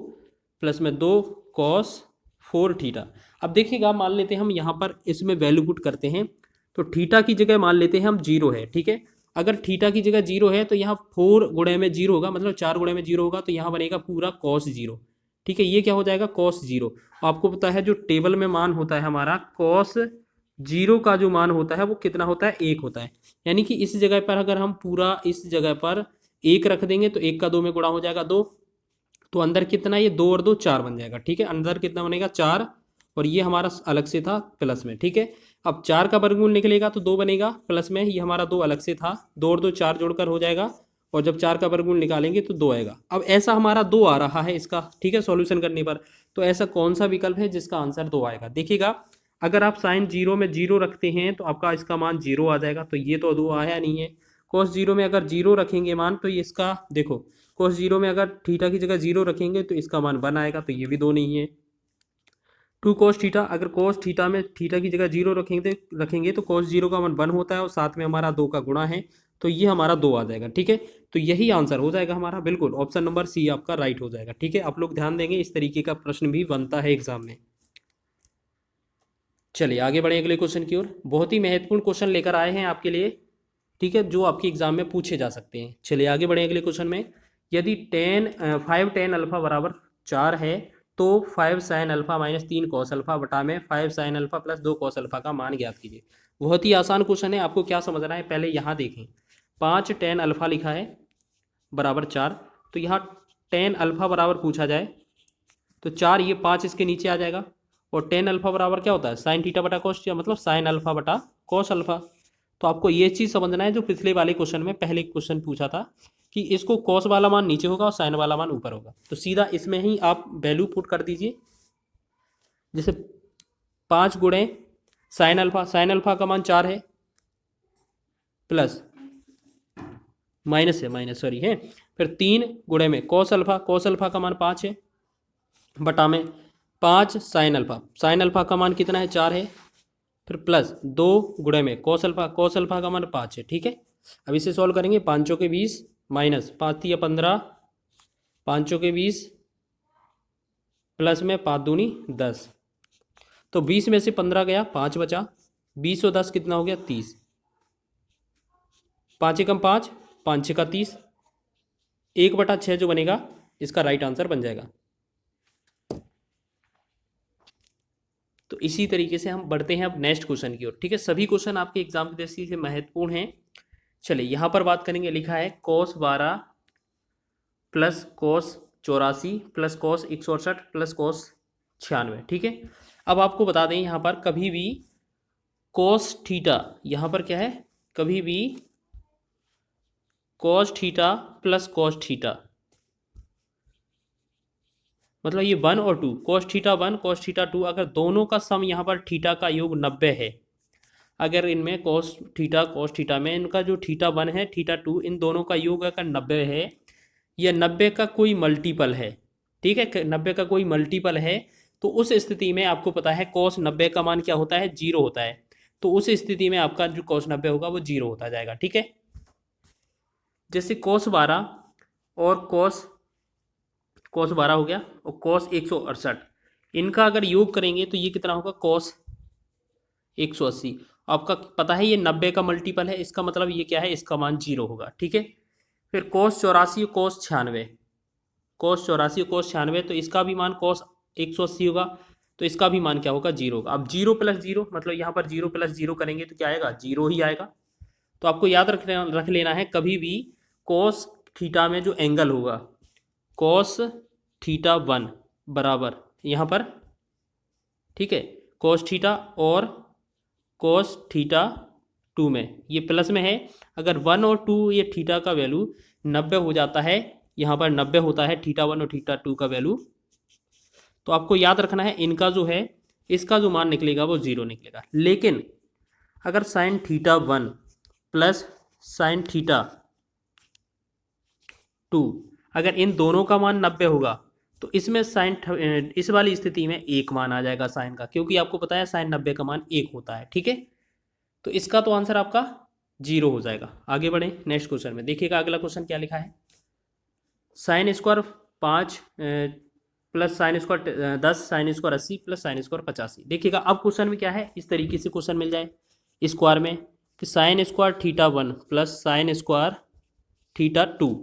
प्लस में 2 cos 4 थीटा। अब देखिएगा मान लेते हैं हम यहाँ पर इसमें वैल्यू पुट करते हैं तो थीटा की जगह मान लेते हैं हम 0 है, ठीक है। अगर थीटा की जगह 0 है तो यहाँ 4 गुणे में 0 होगा, मतलब 4 गुणे में 0 होगा तो यहाँ बनेगा पूरा cos 0, ठीक है। ये क्या हो जाएगा cos 0। आपको पता है जो टेबल में मान होता है हमारा cos 0 का जो मान होता है वो कितना होता है 1 होता है। यानी कि इस जगह पर अगर हम पूरा इस जगह पर 1 रख देंगे तो 1 का 2 में गुणा हो जाएगा 2, तो अंदर कितना, ये 2 और 2 4 बन जाएगा, ठीक है। अंदर कितना बनेगा 4, और ये हमारा अलग से था प्लस में, ठीक है। अब 4 का वर्गमूल निकलेगा तो 2 बनेगा, प्लस में ये हमारा 2 अलग से था, 2 और 2 4 जोड़कर हो जाएगा, और जब 4 का वर्गमूल निकालेंगे तो 2 आएगा। अब ऐसा हमारा 2 आ रहा है इसका, ठीक है, सॉल्यूशन करने पर। तो ऐसा कौन सा विकल्प है जिसका आंसर 2 आएगा। देखिएगा अगर आप साइन 0 में 0 रखते हैं तो आपका इसका मान 0 आ जाएगा, तो ये तो 2 आया नहीं है। cos 0 में अगर 0 रखेंगे मान तो ये इसका देखो, cos 0 में अगर थीटा की जगह 0 रखेंगे तो इसका मान 1 आएगा, तो ये भी 2 नहीं है। 2 cos थीटा, अगर cos थीटा में थीटा की जगह 0 रखेंगे तो cos 0 का मान 1 होता है और साथ में हमारा 2 का गुणा है, तो ये हमारा 2 आ जाएगा, ठीक है। तो यही आंसर हो जाएगा हमारा, बिल्कुल ऑप्शन नंबर सी आपका राइट हो जाएगा, ठीक है। आप लोग ध्यान देंगे, इस तरीके का प्रश्न भी बनता है एग्जाम में। चलिए आगे बढ़े अगले क्वेश्चन की ओर। बहुत ही महत्वपूर्ण क्वेश्चन लेकर आए हैं आपके लिए, ठीक है, जो आपके एग्जाम में पूछे जा सकते हैं। चलिए आगे बढ़े अगले क्वेश्चन में। यदि 5 tan अल्फा बराबर 4 है तो 5 sin alpha minus 3 cos alpha बटा में 5 sin alpha plus 2 cos alpha का मान ज्ञात कीजिए। बहुत ही आसान क्वेश्चन है, आपको क्या समझना है पहले यहाँ देखें। 5 tan अल्फा लिखा है बराबर 4, तो यहाँ tan अल्फा बराबर पूछा जाए तो 4, ये 5 इसके नीचे आ जाएगा। और tan अल्फा बराबर क्या होता है, साइन थीटा बटा कॉस थीटा, मतलब साइन अल्फा बटा कॉस अल्फा। तो आपको ये चीज़ समझना है जो पिछले वाले क्वेश्चन में पहले क्वेश्चन पूछा था कि इसको कॉस वाला मान नीचे होगा और साइन वाला मान ऊपर होगा। तो सीधा इसमें ही आप वैल्यू पुट कर दीजिए। जैसे 5 गुणे साइन अल्फा का मान 4 है, प्लस माइनस सॉरी है, फिर 3 गुणे में कॉस अल्फा का मान 5 है, बटा में 5 साइन अल्फा का मान कितना है, 4 है, फिर प्लस 2 गुणे में कॉस अल्फा का मान 5 है। ठीक है, अब इसे सॉल्व करेंगे। 5 चौके 20 माइनस 5 या 15, 5 चौके 20 प्लस में 5 दूनी 10। तो 20 में से 15 गया, 5 बचा, 20 और 10 कितना हो गया, 30। 5 एकम 5, 5 छः का 30, 1/6 जो बनेगा इसका राइट आंसर बन जाएगा। तो इसी तरीके से हम बढ़ते हैं अब नेक्स्ट क्वेश्चन की ओर। ठीक है, सभी क्वेश्चन आपके एग्जाम की दृष्टि से महत्वपूर्ण हैं। चलिए यहाँ पर बात करेंगे, लिखा है cos 12 plus cos 84 plus cos 168 plus cos 96। ठीक है, अब आपको बता दें यहाँ पर कभी भी cos थीटा, यहाँ पर क्या है, कभी भी cos theta plus cos theta, मतलब ये 1 और 2, cos थीटा 1 cos थीटा 2, अगर दोनों का सम यहाँ पर थीटा का योग 90 है, अगर इनमें cos थीटा में इनका जो थीटा 1 है थीटा 2, इन दोनों का योग अगर 90 है, यह 90 का कोई मल्टीपल है, ठीक है, 90 का कोई मल्टीपल है, तो उस स्थिति में आपको पता है cos 90 का मान क्या होता है, 0 होता है। तो उस स्थिति में आपका जो cos 90 होगा वो 0 होता जाएगा। ठीक है, जैसे cos 12 और cos 12 हो गया और cos 168, इनका अगर योग करेंगे तो ये कितना होगा, cos 180। आपका पता है ये 90 का मल्टीपल है, इसका मतलब ये क्या है, इसका मान 0 होगा। ठीक है, फिर cos 84 और cos 96, तो इसका भी मान cos 180 होगा, तो इसका भी मान क्या होगा, 0 होगा। अब 0 प्लस 0, मतलब यहाँ पर 0 प्लस 0 करेंगे तो क्या आएगा, 0 ही आएगा। तो आपको याद रख लेना है, कभी भी cos थीटा में जो एंगल होगा cos थीटा 1 बराबर यहाँ पर, ठीक है, cos थीटा और cos थीटा 2 में ये प्लस में है, अगर 1 और 2 ये थीटा का वैल्यू 90 हो जाता है, यहाँ पर 90 होता है थीटा 1 और थीटा 2 का वैल्यू, तो आपको याद रखना है इनका जो है, इसका जो मान निकलेगा वो 0 निकलेगा। लेकिन अगर sine theta 1 plus sine theta 2, अगर इन दोनों का मान 90 होगा तो इसमें इस वाली स्थिति में 1 मान आ जाएगा साइन का, क्योंकि आपको पता है साइन 90 का मान 1 होता है। ठीक है, तो इसका तो आंसर आपका 0 हो जाएगा। आगे बढ़े नेक्स्ट क्वेश्चन में, देखिएगा अगला क्वेश्चन क्या लिखा है, sine square 5 plus sine square 10 sine square 80 plus sine square 85। देखिएगा अब क्वेश्चन में क्या है, इस तरीके से क्वेश्चन मिल जाए स्क्वायर में कि sine square theta 1 plus sine square theta 2,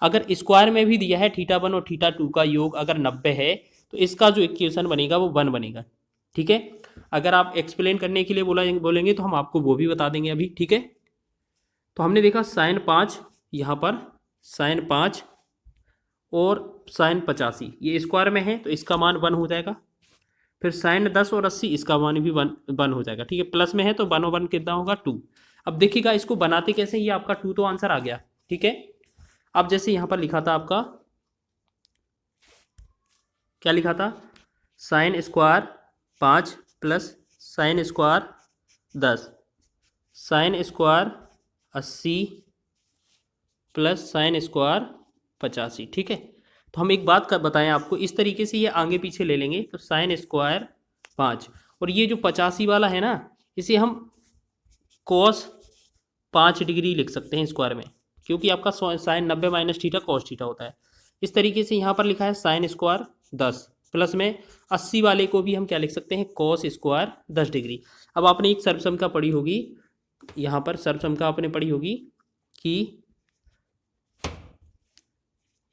अगर स्क्वायर में भी दिया है थीटा 1 और थीटा 2 का योग अगर 90 है तो इसका जो इक्वेशन बनेगा वो 1 बनेगा। ठीक है, अगर आप एक्सप्लेन करने के लिए बोलेंगे तो हम आपको वो भी बता देंगे अभी। ठीक है, तो हमने देखा साइन 5, यहाँ पर साइन 5 और साइन 85 ये स्क्वायर में है तो इसका मान 1 हो जाएगा। फिर साइन 10 और 80 इसका मान भी 1 हो जाएगा। ठीक है, प्लस में है तो 1 और 1 कितना होगा, 2। अब देखिएगा इसको बनाते कैसे, ये आपका 2 तो आंसर आ गया। ठीक है, अब जैसे यहाँ पर लिखा था आपका, क्या लिखा था, sine square 5 plus sine square 10 sine square 80 plus sine square 85। ठीक है, तो हम एक बात बताएं आपको, इस तरीके से ये आगे पीछे ले लेंगे तो साइन स्क्वायर 5 और ये जो 85 वाला है ना, इसे हम cos 5 डिग्री लिख सकते हैं स्क्वायर में, क्योंकि आपका sine 90 minus theta cos theta होता है। इस तरीके से यहाँ पर लिखा है साइन स्क्वायर 10 प्लस में 80 वाले को भी हम क्या लिख सकते हैं, कॉस स्क्वायर 10 डिग्री। अब आपने एक सर्वसम्मा पढ़ी होगी, यहाँ पर सर्वसम्मा आपने पढ़ी होगी कि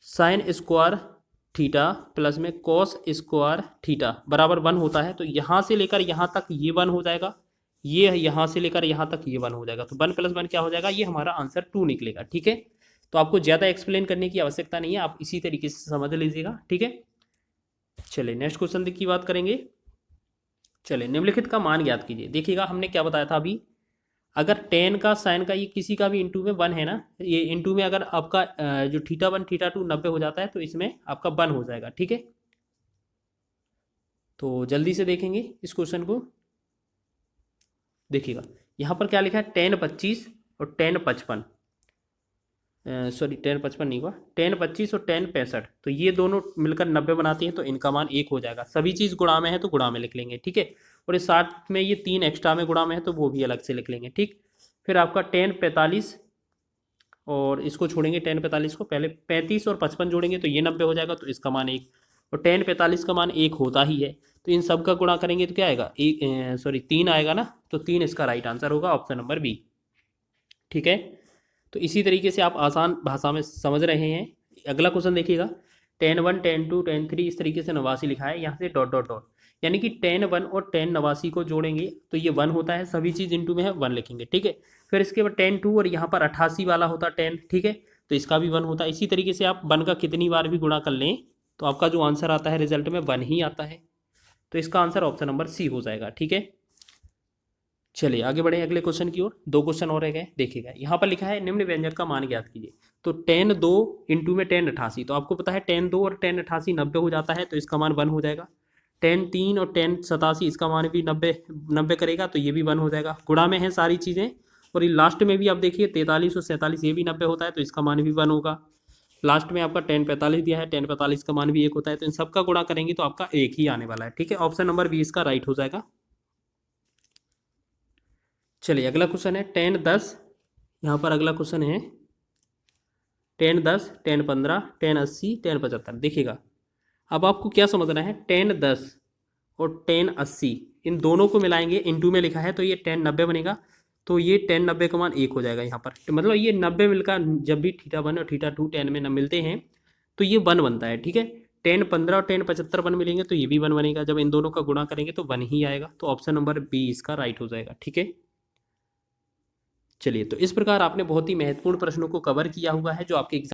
साइन स्क्वायर थीटा प्लस में कॉस स्क्वायर थीटा बराबर 1 होता है। तो यहाँ से लेकर यहाँ तक ये 1 हो जाएगा, ये यहाँ से लेकर यहाँ तक ये 1 हो जाएगा। तो 1 + 1 क्या हो जाएगा, ये हमारा आंसर 2 निकलेगा। ठीक है, तो आपको ज़्यादा एक्सप्लेन करने की आवश्यकता नहीं है, आप इसी तरीके से समझ लीजिएगा। ठीक है, चलिए नेक्स्ट क्वेश्चन की बात करेंगे। चलिए, निम्नलिखित का मान ज्ञात कीजिए। देखिएगा हमने क्या बताया था अभी, अगर टेन का साइन का ये किसी का भी इंटू में 1 है ना, ये इंटू में अगर आपका जो θ1 θ2 90 हो जाता है तो इसमें आपका 1 हो जाएगा। ठीक है, तो जल्दी से देखेंगे इस क्वेश्चन को। देखिएगा यहाँ पर क्या लिखा है, tan 25 और tan 55, सॉरी tan 55 नहीं हुआ, tan 25 और tan 65, तो ये दोनों मिलकर 90 बनाती हैं, तो इनका मान 1 हो जाएगा। सभी चीज़ गुणा में है तो गुणा में लिख लेंगे। ठीक है, और इस 60 में ये 3 एक्स्ट्रा में गुणा में है तो वो भी अलग से लिख लेंगे। ठीक, फिर आपका tan 45 और इसको छोड़ेंगे, tan 45 को, पहले 35 और 55 जोड़ेंगे तो ये 90 हो जाएगा, तो इसका मान 1, और tan 45 का मान 1 होता ही है, तो इन सब का गुणा करेंगे तो क्या आएगा, 3 आएगा ना, तो 3 इसका राइट आंसर होगा, ऑप्शन नंबर बी। ठीक है, तो इसी तरीके से आप आसान भाषा में समझ रहे हैं। अगला क्वेश्चन देखिएगा, tan 1 tan 2 tan 3 इस तरीके से 89 लिखा है, यहाँ से डॉट डॉट डॉट, यानी कि tan 1 और tan 89 को जोड़ेंगे तो ये 1 होता है, सभी चीज़ इंटू में है 1 लिखेंगे। ठीक है, फिर इसके बाद tan 2 और यहाँ पर 88 वाला होता है 10, ठीक है, तो इसका भी 1 होता है। इसी तरीके से आप 1 का कितनी बार भी गुणा कर लें तो आपका जो आंसर आता है रिजल्ट में 1 ही आता है, तो इसका आंसर ऑप्शन नंबर सी हो जाएगा। ठीक है, चलिए आगे बढ़े अगले क्वेश्चन की ओर। 2 क्वेश्चन और रह गए। देखिएगा यहाँ पर लिखा है निम्न व्यंजक का मान ज्ञात कीजिए। तो tan 2 इंटू में tan 88, तो आपको पता है tan 2 और tan 88 90 हो जाता है, तो इसका मान 1 हो जाएगा। tan 3 और tan 87 इसका मान भी 90 करेगा, तो ये भी 1 हो जाएगा। गुणा में है सारी चीज़ें, और ये लास्ट में भी आप देखिए 43 और 47 ये भी 90 होता है, तो इसका मान भी 1 होगा। लास्ट में आपका tan 45 दिया है, tan 45 का मान भी 1 होता है, तो इन सब का गुणा करेंगे तो आपका 1 ही आने वाला है। ठीक है, ऑप्शन नंबर बी इसका राइट हो जाएगा। चलिए अगला क्वेश्चन है tan 10, यहाँ पर अगला क्वेश्चन है tan 10 tan 15 tan 80 tan 75। देखिएगा अब आपको क्या समझना है, tan 10 और tan 80 इन दोनों को मिलाएंगे, इंटू में लिखा है तो ये tan 90 बनेगा, तो ये tan 90 का मान 1 हो जाएगा यहाँ पर, तो मतलब ये 90 मिलकर जब भी θ1 और θ2 tan में न मिलते हैं तो ये 1 बनता है। ठीक है, tan 15 और tan 75 1 मिलेंगे तो ये भी 1 बनेगा, जब इन दोनों का गुणा करेंगे तो 1 ही आएगा, तो ऑप्शन नंबर बी इसका राइट हो जाएगा। ठीक है, चलिए तो इस प्रकार आपने बहुत ही महत्वपूर्ण प्रश्नों को कवर किया हुआ है जो आपके